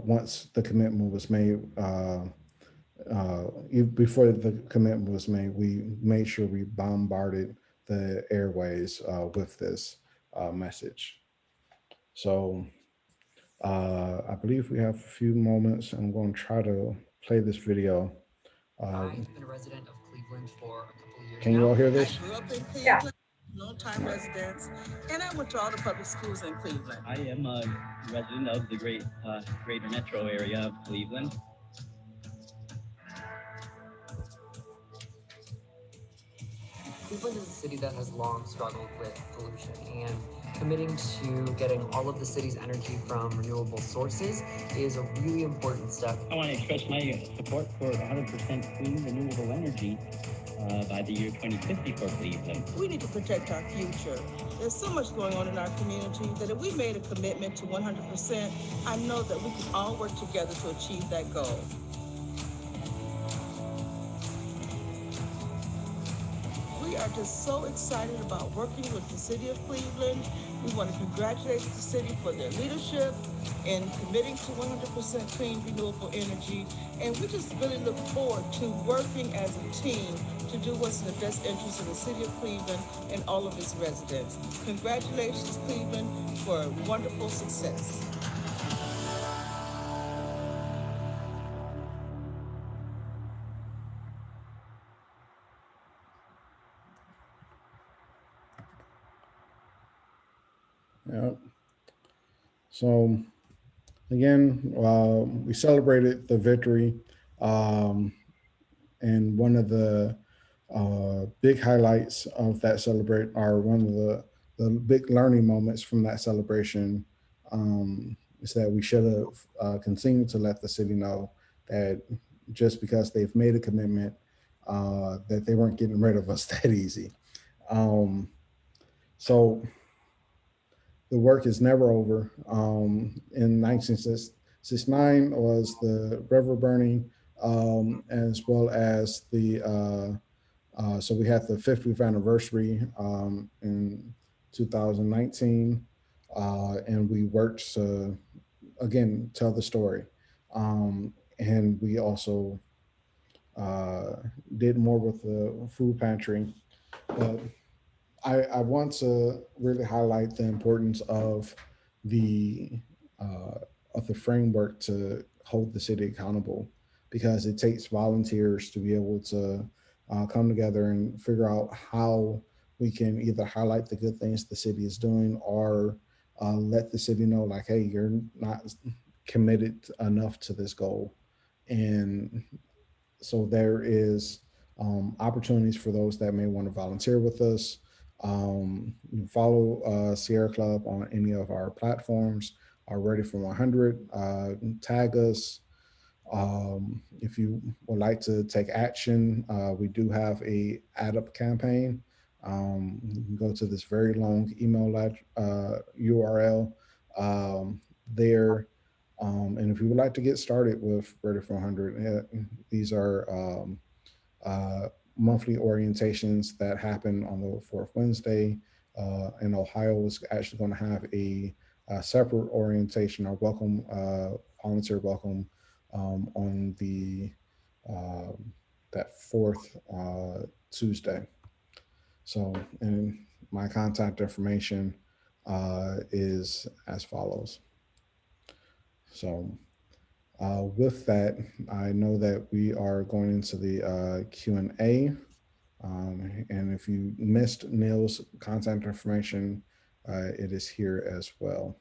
once the commitment was made, before the commitment was made, we made sure we bombarded the airways with this message. So I believe we have a few moments. I'm going to try to play this video. I've been a resident of Cleveland for a couple of years. Can you all hear this? I grew up in Cleveland, Yeah. long-time residents, and I went to all the public schools in Cleveland. I am a resident of the greater metro area of Cleveland. Cleveland is a city that has long struggled with pollution, and committing to getting all of the city's energy from renewable sources is a really important step. I want to express my support for 100% clean renewable energy by the year 2050 for Cleveland. We need to protect our future. There's so much going on in our community that if we made a commitment to 100%, I know that we can all work together to achieve that goal. we are just so excited about working with the city of Cleveland. We want to congratulate the city for their leadership in committing to 100% clean, renewable energy. And we just really look forward to working as a team to do what's in the best interest of the city of Cleveland and all of its residents. Congratulations, Cleveland, for wonderful success. Yeah. So again, we celebrated the victory, and one of the big highlights of that celebrate are one of the big learning moments from that celebration is that we should have continued to let the city know that just because they've made a commitment, that they weren't getting rid of us that easy. So the work is never over. In 1969 was the river burning, as well as the so we had the 50th anniversary in 2019, and we worked to, again, tell the story. And we also did more with the food pantry. But I want to really highlight the importance the of the framework to hold the city accountable, because it takes volunteers to be able to come together and figure out how we can either highlight the good things the city is doing, or let the city know, like, hey, you're not committed enough to this goal. And so there is opportunities for those that may want to volunteer with us. You can follow Sierra Club on any of our platforms, are Ready for 100, tag us. If you would like to take action, we do have a add up campaign. You can go to this very long email URL there. And if you would like to get started with Ready for 100, these are monthly orientations that happen on the fourth Wednesday. And Ohio is actually going to have a separate orientation or welcome, volunteer welcome on the that fourth Tuesday. So, and my contact information is as follows. So with that, I know that we are going into the Q&A. And if you missed Neil's contact information, it is here as well.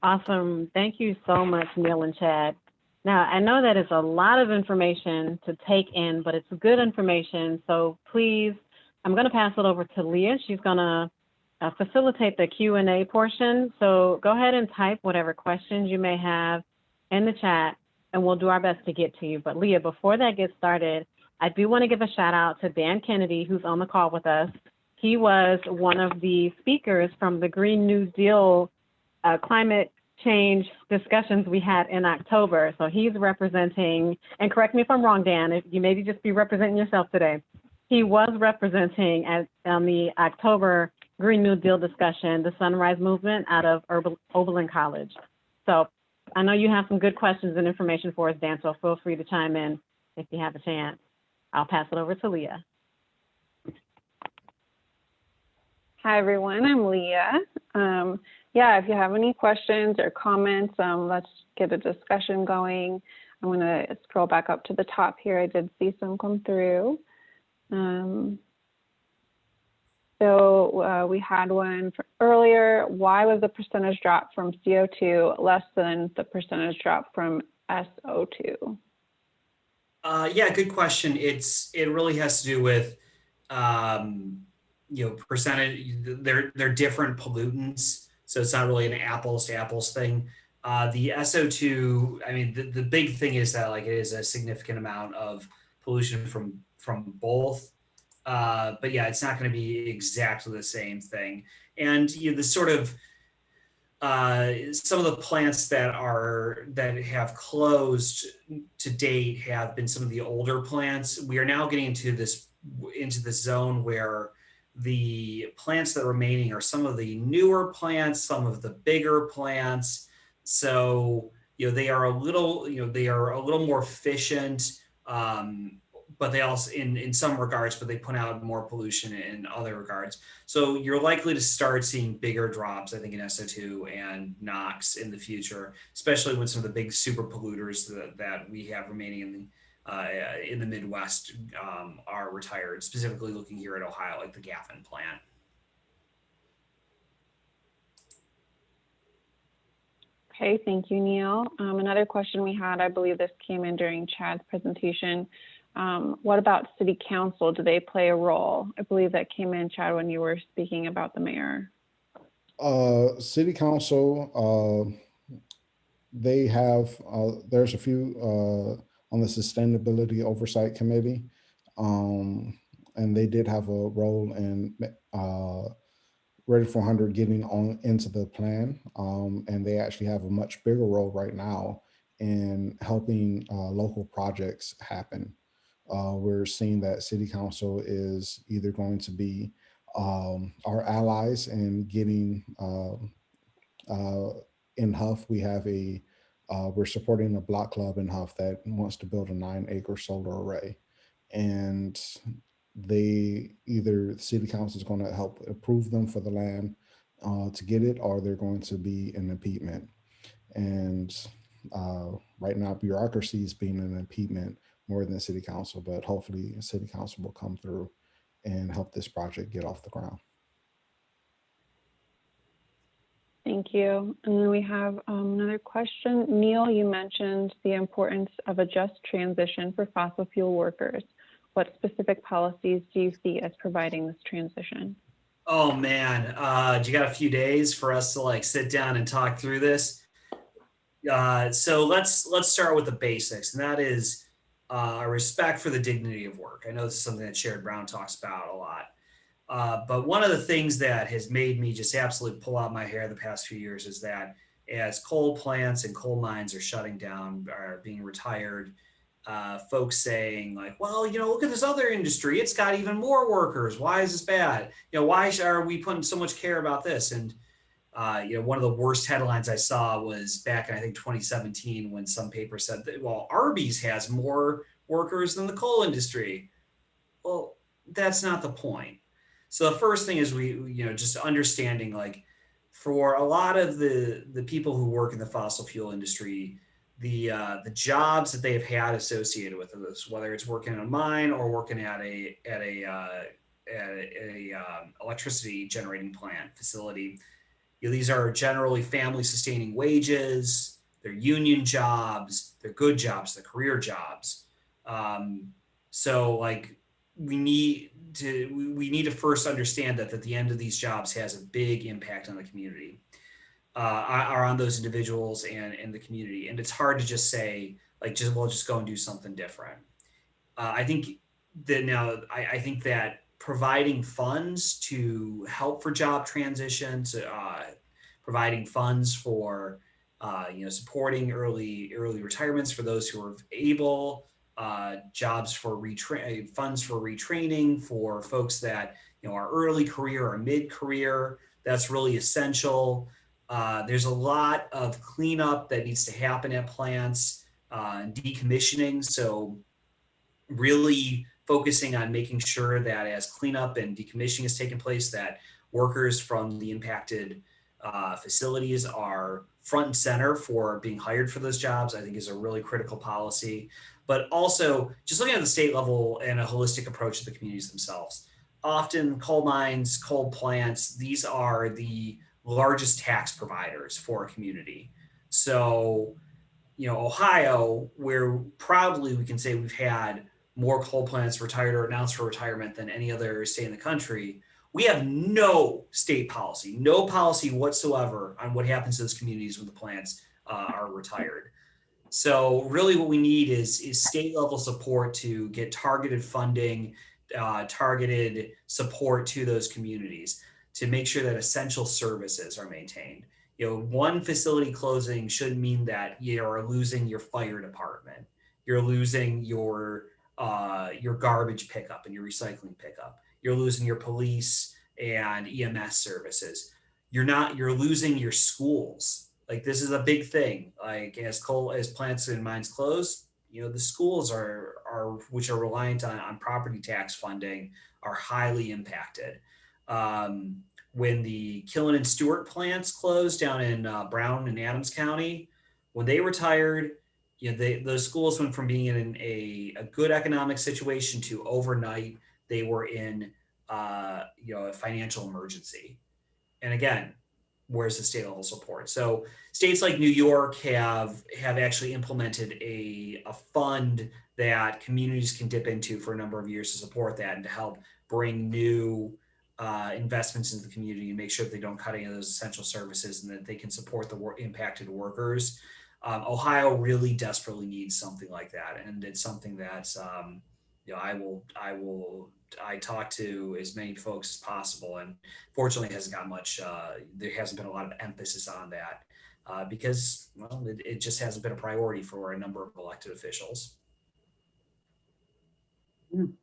Awesome. Thank you so much, Neil and Chad. Now, I know that it's a lot of information to take in, but it's good information. So please, I'm going to pass it over to Leah. She's going to facilitate the Q&A portion. So go ahead and type whatever questions you may have in the chat, and we'll do our best to get to you. But Leah, before that gets started, I do want to give a shout out to Dan Kennedy, who's on the call with us. He was one of the speakers from the Green New Deal climate change discussions we had in October. So he's representing, and correct me if I'm wrong, Dan, if you maybe just be representing yourself today. He was representing on the October Green New Deal discussion, the Sunrise Movement out of Oberlin College. So I know you have some good questions and information for us, Dan, so feel free to chime in if you have a chance. I'll pass it over to Leah. Hi, everyone. I'm Leah. Yeah, if you have any questions or comments, let's get a discussion going. I'm going to scroll back up to the top here. I did see some come through. So we had one earlier. Why was the percentage drop from CO2 less than the percentage drop from SO2? Yeah, good question. It really has to do with percentage. They're different pollutants, so it's not really an apples to apples thing. The SO2, I mean, the big thing is that, like, it is a significant amount of pollution from both. But yeah, it's not going to be exactly the same thing. And the sort of some of the plants that have closed to date have been some of the older plants. We are now getting into this zone where the plants that are remaining are some of the newer plants, some of the bigger plants. So they are a little more efficient, but they also in some regards, but they put out more pollution in other regards. So you're likely to start seeing bigger drops, I think, in SO2 and NOx in the future, especially when some of the big super polluters that we have remaining in the Midwest are retired, specifically looking here at Ohio, like the Gaffin plant. Okay, thank you, Neil. Another question we had, I believe this came in during Chad's presentation. What about city council? Do they play a role? I believe that came in, Chad, when you were speaking about the mayor. City council, they have, there's a few on the Sustainability Oversight Committee, and they did have a role in Ready for 100 getting on into the plan, and they actually have a much bigger role right now in helping local projects happen. We're seeing that City Council is either going to be our allies in getting in Huff. We have we're supporting a block club in Huff that wants to build a 9-acre solar array, and the City Council is going to help approve them for the land to get it, or they're going to be an impediment. And right now, bureaucracy is being an impediment more than City Council, but hopefully City Council will come through and help this project get off the ground. Thank you. And then we have another question. Neil, you mentioned the importance of a just transition for fossil fuel workers. What specific policies do you see as providing this transition? Oh man, you got a few days for us to sit down and talk through this? So let's start with the basics, and that is a respect for the dignity of work. I know this is something that Sherrod Brown talks about a lot. But one of the things that has made me just absolutely pull out my hair the past few years is that as coal plants and coal mines are shutting down, are being retired, folks saying well, look at this other industry. It's got even more workers. Why is this bad? Why are we putting so much care about this? And, one of the worst headlines I saw was back in, I think, 2017, when some paper said that, well, Arby's has more workers than the coal industry. Well, that's not the point. So the first thing is just understanding, for a lot of the people who work in the fossil fuel industry, the jobs that they have had associated with this, whether it's working in a mine or working at a electricity generating plant facility, these are generally family sustaining wages. They're union jobs. They're good jobs. They're career jobs. So we need to first understand that at the end of these jobs has a big impact on the community. Are on those individuals and the community. And it's hard to just say, just go and do something different. I think that providing funds to help for job transitions, providing funds for, supporting early retirements for those who are able, jobs for funds for retraining for folks that, are early career or mid-career, that's really essential. There's a lot of cleanup that needs to happen at plants, and decommissioning. So really focusing on making sure that as cleanup and decommissioning is taking place, that workers from the impacted facilities are front and center for being hired for those jobs, I think is a really critical policy. But also just looking at the state level and a holistic approach to the communities themselves. Often coal mines, coal plants, these are the largest tax providers for a community. So, Ohio, where proudly we can say we've had more coal plants retired or announced for retirement than any other state in the country, we have no state policy, no policy whatsoever on what happens to those communities when the plants are retired. So really what we need is state level support to get targeted funding, targeted support to those communities to make sure that essential services are maintained. one facility closing shouldn't mean that you're losing your fire department, you're losing your garbage pickup and your recycling pickup, you're losing your police and EMS services. You're losing your schools. Like, this is a big thing. Like, as plants and mines close, the schools are which are reliant on property tax funding, are highly impacted. When the Killen and Stewart plants closed down in Brown and Adams County, when they retired, those schools went from being in a good economic situation to overnight they were in a financial emergency. And again, where's the state level support? So states like New York have actually implemented a fund that communities can dip into for a number of years to support that and to help bring new investments into the community and make sure that they don't cut any of those essential services and that they can support the impacted workers. Ohio really desperately needs something like that, and it's something that I talk to as many folks as possible, and fortunately hasn't got much. There hasn't been a lot of emphasis on that because it just hasn't been a priority for a number of elected officials. And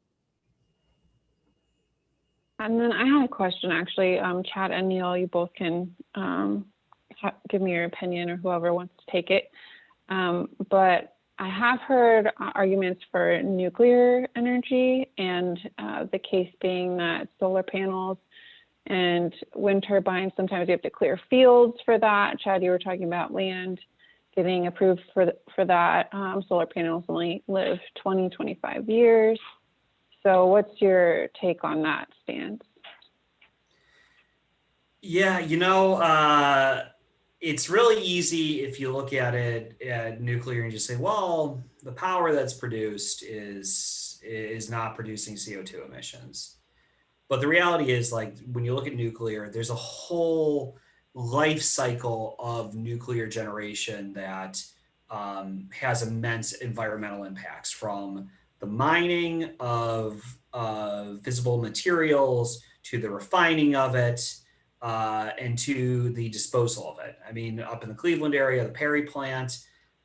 then I had a question, actually. Chad and Neil, you both can give me your opinion, or whoever wants to take it. But I have heard arguments for nuclear energy, and the case being that solar panels and wind turbines, sometimes you have to clear fields for that. Chad, you were talking about land getting approved for that. Solar panels only live 20, 25 years. So what's your take on that stance? Yeah, it's really easy if you look at it at nuclear and just say, well, the power that's produced is not producing CO2 emissions. But the reality is, like, when you look at nuclear, there's a whole life cycle of nuclear generation that has immense environmental impacts, from the mining of visible materials to the refining of it and to the disposal of it. I mean, up in the Cleveland area, the Perry plant,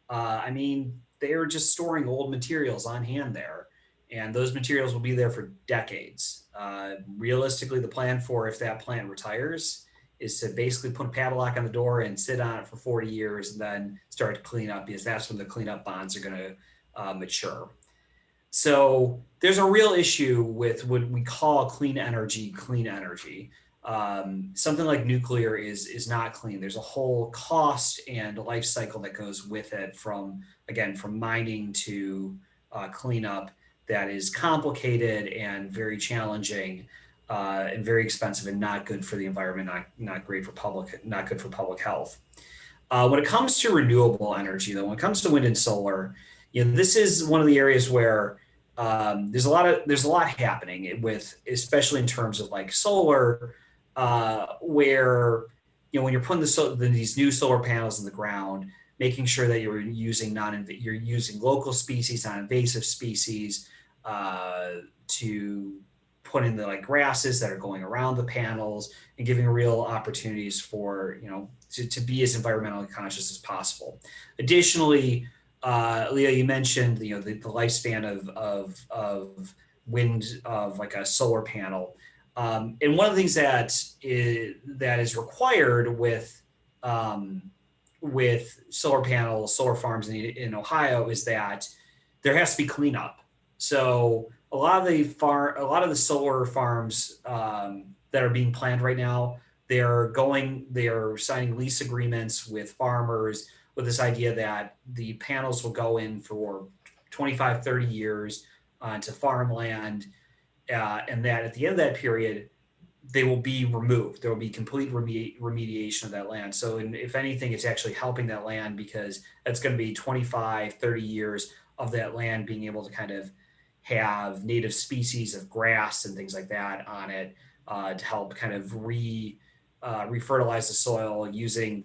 they are just storing old materials on hand there. And those materials will be there for decades. Realistically, the plan for if that plant retires is to basically put a padlock on the door and sit on it for 40 years and then start to clean up, because that's when the cleanup bonds are going to mature. So there's a real issue with what we call clean energy. Something like nuclear is not clean. There's a whole cost and life cycle that goes with it, from mining to cleanup, that is complicated and very challenging and very expensive and not good for the environment, not good for public health. When it comes to renewable energy, though, when it comes to wind and solar, this is one of the areas where there's a lot happening with, especially in terms of like solar, where when you're putting these new solar panels in the ground, making sure that you're using local species, non-invasive species, to put in the grasses that are going around the panels, and giving real opportunities for to be as environmentally conscious as possible. Additionally, Leah, you mentioned the lifespan of wind, of like a solar panel, and one of the things that is required with solar panels, solar farms in Ohio, is that there has to be cleanup. So a lot of the solar farms that are being planned right now, they are signing lease agreements with farmers with this idea that the panels will go in for 25, 30 years onto farmland, and that at the end of that period, they will be removed. There will be complete remediation of that land. So if anything, it's actually helping that land, because that's going to be 25, 30 years of that land being able to kind of have native species of grass and things like that on it, to help kind of refertilize the soil using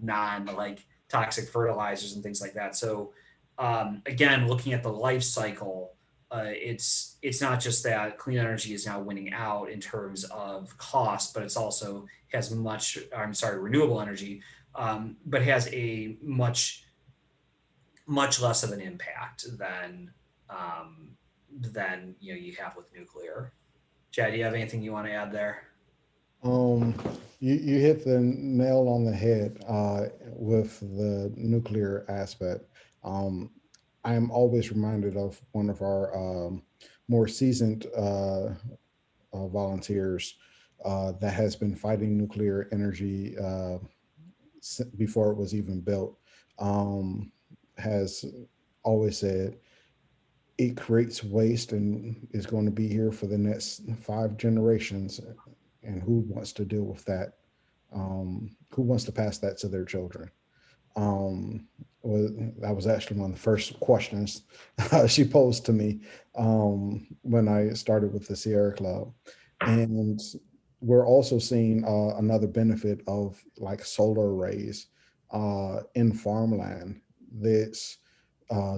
non-toxic fertilizers and things like that. So again, looking at the life cycle, it's not just that clean energy is now winning out in terms of cost, but it's also renewable energy, but has a much less of an impact than you have with nuclear. Chad, do you have anything you want to add there? Um, you hit the nail on the head with the nuclear aspect. Um, I am always reminded of one of our more seasoned volunteers that has been fighting nuclear energy before it was even built. Um, has always said it creates waste and is going to be here for the next 5 generations. And who wants to deal with that? Who wants to pass that to their children? Um, that was actually one of the first questions she posed to me when I started with the Sierra Club. And we're also seeing another benefit of like solar arrays in farmland. That's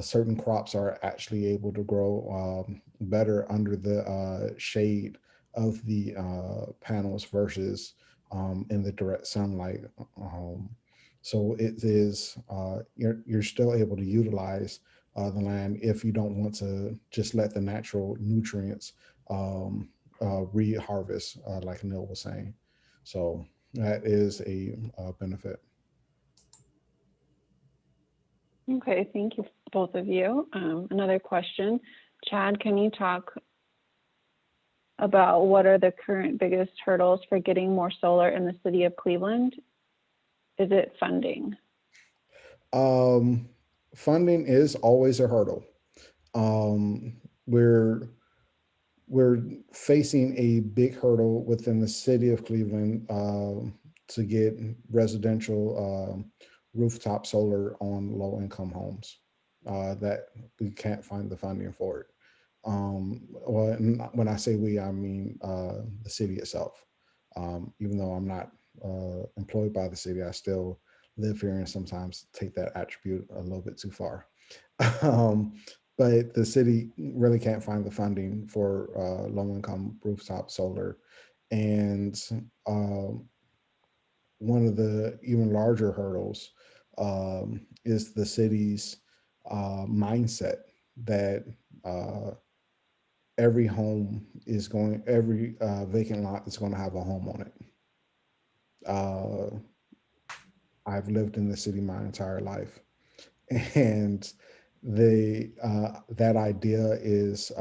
certain crops are actually able to grow better under the shade of the panels versus in the direct sunlight. So it is you're still able to utilize the land if you don't want to just let the natural nutrients re-harvest, like Neil was saying. So that is a benefit. Okay, thank you, both of you. Another question. Chad, can you talk about what are the current biggest hurdles for getting more solar in the city of Cleveland? Is it funding? Um, Funding is always a hurdle. Um, we're we're facing a big hurdle within the city of Cleveland to get residential rooftop solar on low income homes. That we can't find the funding for it. Well, when I say we, I mean the city itself. Even though I'm not employed by the city, I still live here and sometimes take that attribute a little bit too far. um, but the city really can't find the funding for low-income rooftop solar, and one of the even larger hurdles is the city's mindset that every home is going, every vacant lot is going to have a home on it. Uh, I've lived in the city my entire life, and that idea is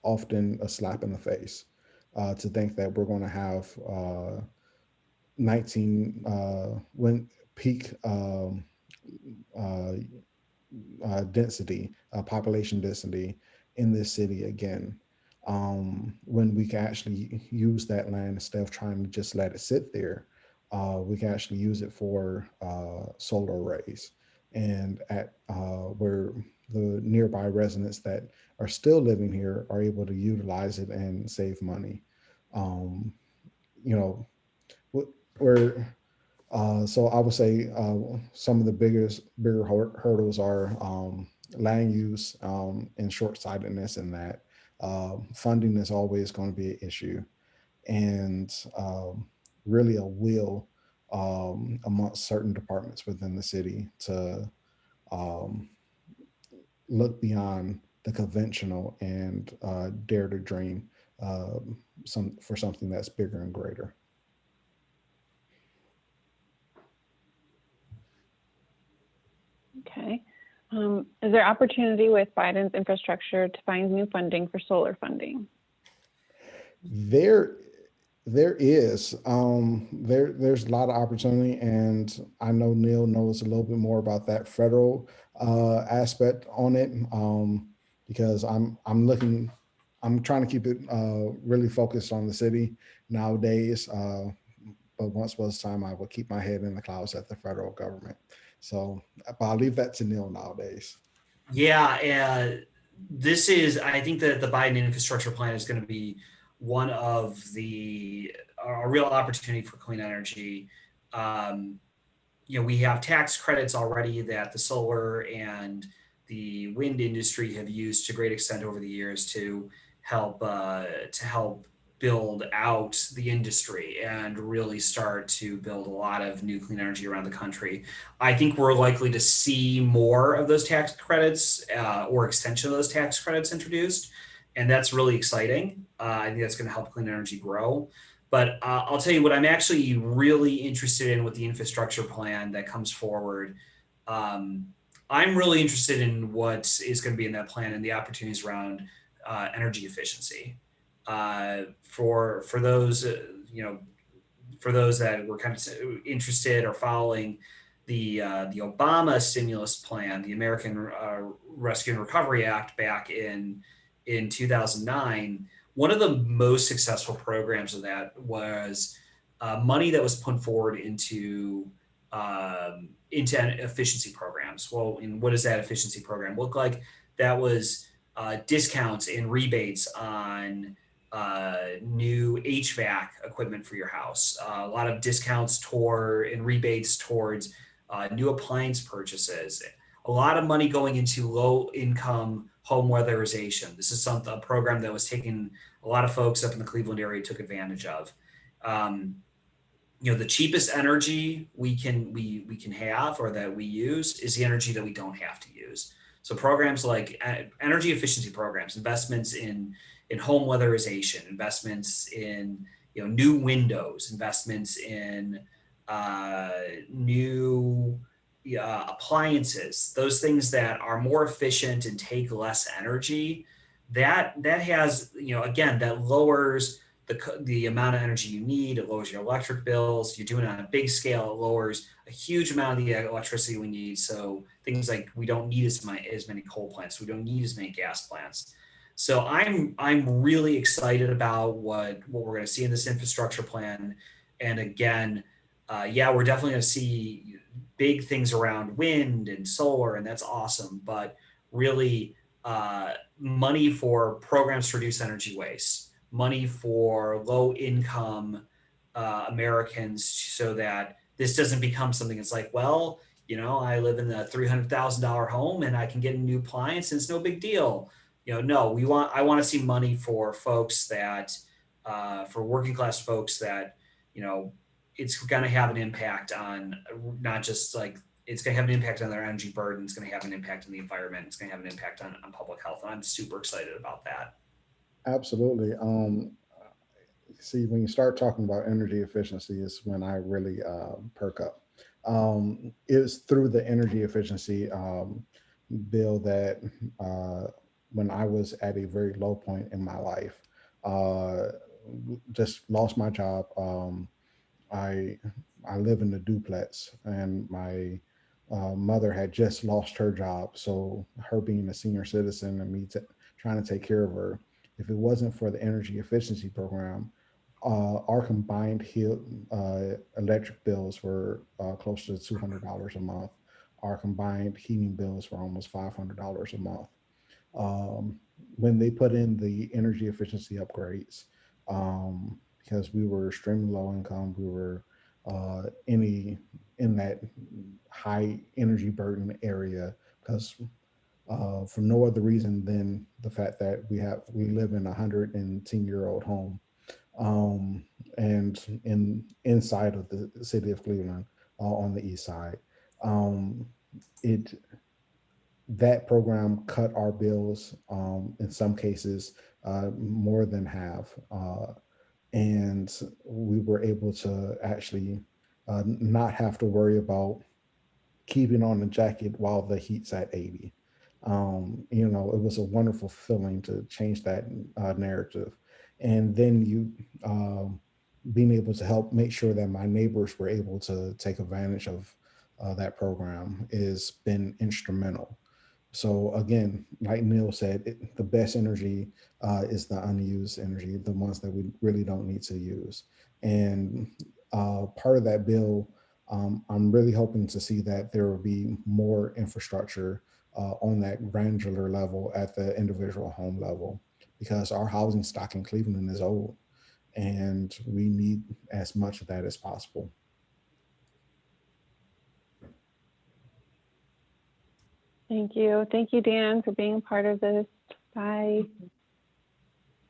often a slap in the face to think that we're going to have 19 when peak uh, density, population density in this city again. When we can actually use that land instead of trying to just let it sit there, we can actually use it for solar arrays. And at where the nearby residents that are still living here are able to utilize it and save money. Um, you know, where so I would say some of the bigger hurdles are land use and short-sightedness in that. Funding is always going to be an issue, and really a will amongst certain departments within the city to um, look beyond the conventional and dare to dream for something that's bigger and greater. Okay. Is there opportunity with Biden's infrastructure to find new funding for solar funding? There, there is. There's a lot of opportunity, and I know Neil knows a little bit more about that federal aspect on it. Because I'm trying to keep it really focused on the city nowadays. But once was time I would keep my head in the clouds at the federal government. So, but I'll leave that to Neil nowadays. Yeah, this is, I think that the Biden infrastructure plan is going to be one of a real opportunity for clean energy. Um, we have tax credits already that the solar and the wind industry have used to great extent over the years to help build out the industry and really start to build a lot of new clean energy around the country. I think we're likely to see more of those tax credits or extension of those tax credits introduced. And that's really exciting. I think that's going to help clean energy grow. But I'll tell you what I'm actually really interested in with the infrastructure plan that comes forward. I'm really interested in what is going to be in that plan and the opportunities around energy efficiency. For those, for those that were kind of interested or following the Obama stimulus plan, the American Rescue and Recovery Act back in 2009, one of the most successful programs of that was money that was put forward into efficiency programs. Well, and what does that efficiency program look like? That was discounts and rebates on new HVAC equipment for your house. A lot of discounts and rebates towards new appliance purchases. A lot of money going into low income home weatherization. This is a program that was taking a lot of folks up in the Cleveland area took advantage of. The cheapest energy we can have or that we use is the energy that we don't have to use. So programs like energy efficiency programs, investments in home weatherization, investments in new windows, investments in new appliances, those things that are more efficient and take less energy. That has again, that lowers the amount of energy you need. It lowers your electric bills. You're doing it on a big scale. It lowers a huge amount of the electricity we need. So things like we don't need as many coal plants. We don't need as many gas plants. So I'm really excited about what we're going to see in this infrastructure plan. And again, we're definitely going to see big things around wind and solar, and that's awesome. But really, money for programs to reduce energy waste, money for low income Americans, so that this doesn't become something that's like, well, I live in the $300,000 home and I can get a new appliance and it's no big deal. No, I want to see money for folks that, for working class folks that, it's going to have an impact on not just like, it's going to have an impact on their energy burden. It's going to have an impact on the environment. It's going to have an impact on public health. And I'm super excited about that. Absolutely. See, when you start talking about energy efficiency is when I really perk up. It's through the energy efficiency bill that when I was at a very low point in my life, just lost my job. I live in a duplex, and my mother had just lost her job. So her being a senior citizen and me trying to take care of her, if it wasn't for the energy efficiency program, our combined electric bills were close to $200 a month. Our combined heating bills were almost $500 a month. When they put in the energy efficiency upgrades, because we were extremely low income, we were in that high energy burden area, because for no other reason than the fact that we live in a 110-year-old home, and inside of the city of Cleveland, on the east side. That program cut our bills in some cases more than half, and we were able to actually not have to worry about keeping on a jacket while the heat's at 80. It was a wonderful feeling to change that narrative. And then you being able to help make sure that my neighbors were able to take advantage of that program has been instrumental. So again, like Neil said, the best energy is the unused energy, the ones that we really don't need to use. And part of that bill, I'm really hoping to see that there will be more infrastructure on that granular level at the individual home level, because our housing stock in Cleveland is old and we need as much of that as possible. Thank you. Thank you, Dan, for being a part of this. Bye.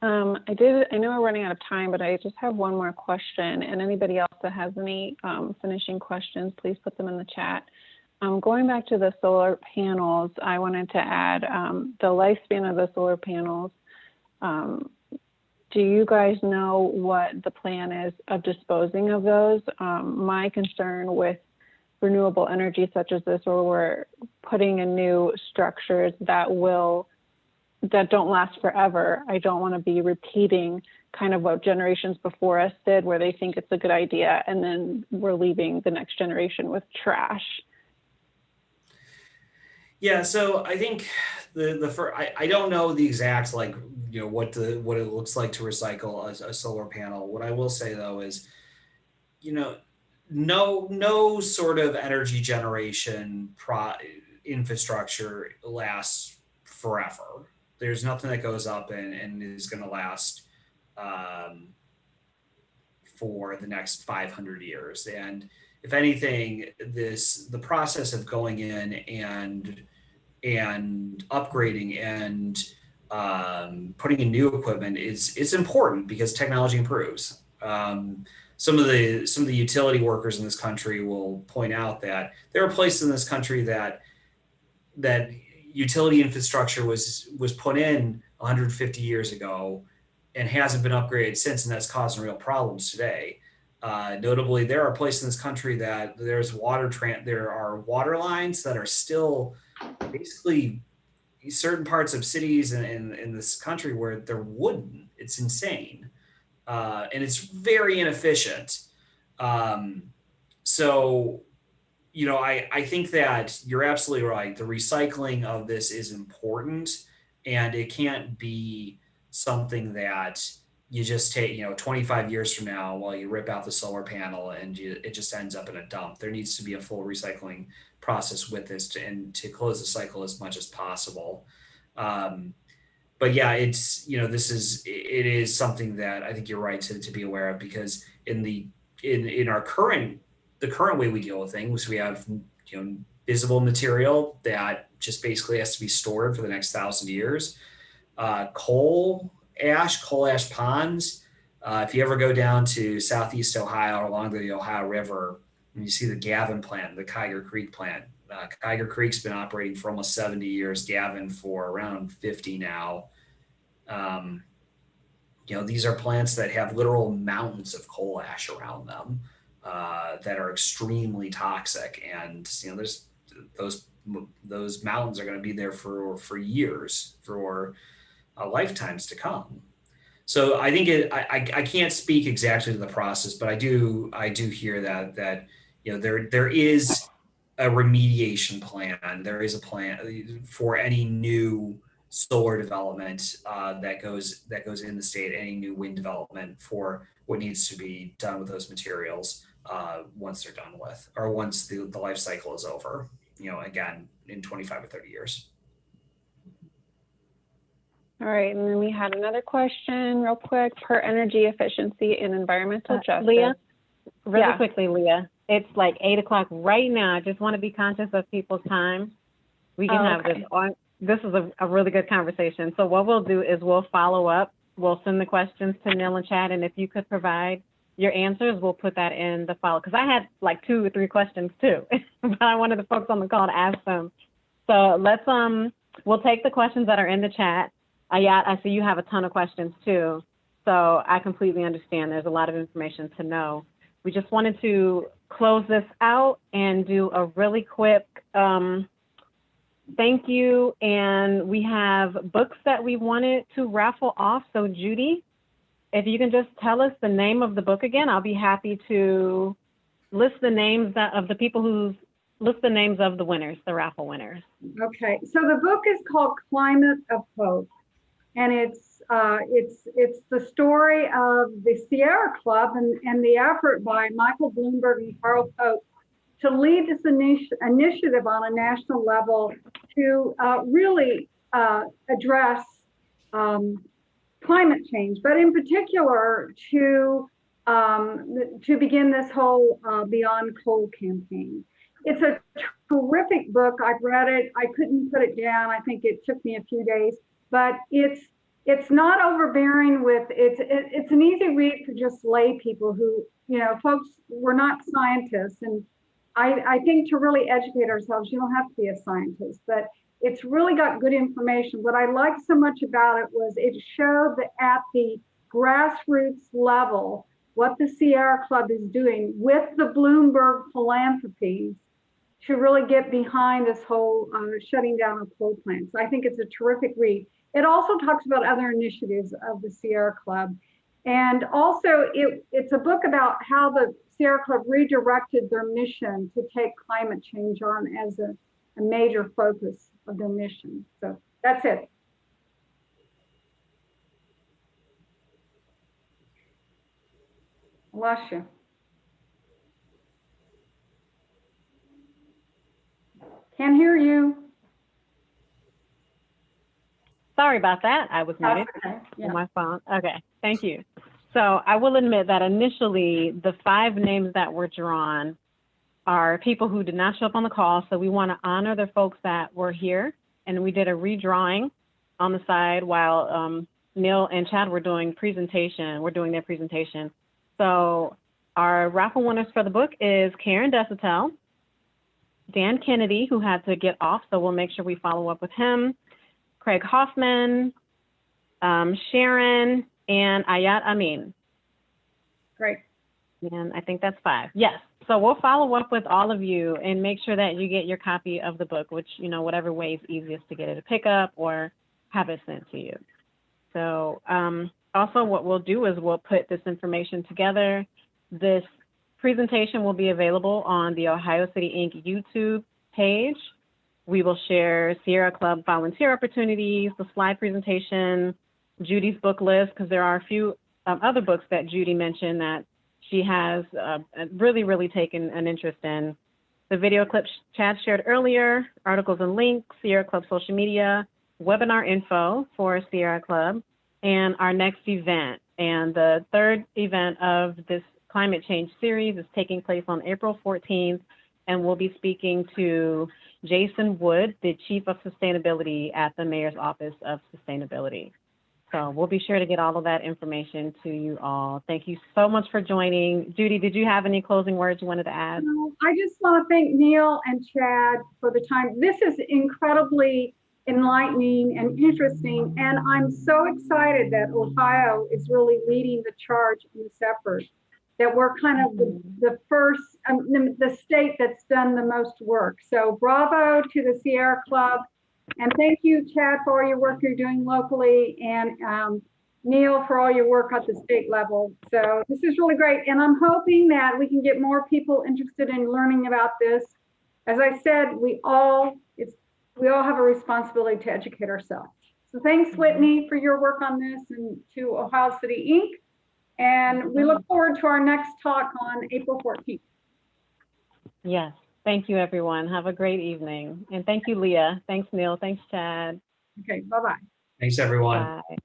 I know we're running out of time, but I just have one more question. And anybody else that has any finishing questions, please put them in the chat. Going back to the solar panels, I wanted to add the lifespan of the solar panels. Do you guys know what the plan is of disposing of those? My concern with renewable energy such as this, where we're putting in new structures that don't last forever. I don't want to be repeating kind of what generations before us did, where they think it's a good idea and then we're leaving the next generation with trash. Yeah, so I think I don't know the exact, like, you know, what it looks like to recycle a solar panel. What I will say though is, you know, no sort of energy generation infrastructure lasts forever. There's nothing that goes up and is going to last for the next 500 years. And if anything, the process of going in and upgrading and putting in new equipment is important because technology improves. Some of the utility workers in this country will point out that there are places in this country that utility infrastructure was put in 150 years ago and hasn't been upgraded since, and that's causing real problems today. Notably, there are places in this country that there are water lines that are still basically certain parts of cities in this country where they're wooden. It's insane. And it's very inefficient. So, you know, I think that you're absolutely right. The recycling of this is important, and it can't be something that you just take, you know, 25 years from now while you rip out the solar panel and it just ends up in a dump. There needs to be a full recycling process with this to close the cycle as much as possible. But yeah, it's, you know, it is something that I think you're right to be aware of, because in the current way we deal with things, we have, you know, visible material that just basically has to be stored for the next 1,000 years. Coal ash ponds. If you ever go down to Southeast Ohio along the Ohio River, and you see the Gavin plant, the Kiger Creek plant. Kiger Creek's been operating for almost 70 years, Gavin for around 50 now. You know, these are plants that have literal mountains of coal ash around them that are extremely toxic. And, you know, there's those mountains are going to be there for years, for lifetimes to come. So I think I can't speak exactly to the process, but I do hear that you know, there is a remediation plan. There is a plan for any new solar development that goes in the state, any new wind development, for what needs to be done with those materials once they're done with, or once the life cycle is over, you know, again, in 25 or 30 years. All right, and then we had another question real quick: per energy efficiency and environmental justice. Leah, really quickly, Leah, it's like 8 o'clock right now. I just want to be conscious of people's time. We can have this on. This is a really good conversation. So what we'll do is we'll follow up. We'll send the questions to Neil and Chad, and if you could provide your answers, we'll put that in the follow, because I had like 2 or 3 questions too, but I wanted the folks on the call to ask them. So let's we'll take the questions that are in the chat. Yeah, I see you have a ton of questions too. So I completely understand. There's a lot of information to know. We just wanted to close this out and do a really quick thank you. And we have books that we wanted to raffle off. So Judy, if you can just tell us the name of the book again, I'll be happy to list the names of the people list the names of the winners, the raffle winners. Okay, so the book is called Climate of Hope. And it's the story of the Sierra Club and the effort by Michael Bloomberg and Carl Pope to lead this initiative on a national level to really address climate change, but in particular to begin this whole Beyond Coal campaign. It's a terrific book. I've read it. I couldn't put it down. I think it took me a few days. But it's it's not overbearing with, it's an easy read for just lay people who, you know, folks, we're not scientists. And I think to really educate ourselves, you don't have to be a scientist, but it's really got good information. What I liked so much about it was it showed that at the grassroots level, what the Sierra Club is doing with the Bloomberg philanthropies to really get behind this whole shutting down of coal plants. I think it's a terrific read. It also talks about other initiatives of the Sierra Club. And also it's a book about how the Sierra Club redirected their mission to take climate change on as a major focus of their mission. So that's it. I lost you. Can't hear you. Sorry about that. I was muted on my phone. Okay, thank you. So I will admit that initially the 5 names that were drawn are people who did not show up on the call. So we want to honor the folks that were here. And we did a redrawing on the side while Neil and Chad were doing their presentation. So our raffle winners for the book is Karen Desitel, Dan Kennedy, who had to get off, so we'll make sure we follow up with him, Craig Hoffman, Sharon, and Ayat Amin. Great. And I think that's 5. Yes. So we'll follow up with all of you and make sure that you get your copy of the book, which, you know, whatever way is easiest to get it to pick up or have it sent to you. So also what we'll do is we'll put this information together. This presentation will be available on the Ohio City Inc. YouTube page. We will share Sierra Club volunteer opportunities, the slide presentation, Judy's book list, because there are a few other books that Judy mentioned that she has really taken an interest in. The video clips Chad shared earlier, articles and links, Sierra Club social media, webinar info for Sierra Club, and our next event. And the 3rd event of this climate change series is taking place on April 14th, and we'll be speaking to Jason Wood, the Chief of Sustainability at the Mayor's Office of Sustainability. So we'll be sure to get all of that information to you all. Thank you so much for joining. Judy, did you have any closing words you wanted to add? I just want to thank Neil and Chad for the time. This is incredibly enlightening and interesting, and I'm so excited that Ohio is really leading the charge in this effort, that we're kind of the first, the state that's done the most work. So bravo to the Sierra Club. And thank you, Chad, for all your work you're doing locally, and Neil for all your work at the state level. So this is really great. And I'm hoping that we can get more people interested in learning about this. As I said, we all have a responsibility to educate ourselves. So thanks, Whitney, for your work on this, and to Ohio City Inc. And we look forward to our next talk on April 14th. Yes. Thank you, everyone. Have a great evening. And thank you, Leah. Thanks, Neil. Thanks, Chad. Okay, bye-bye. Thanks, everyone. Bye.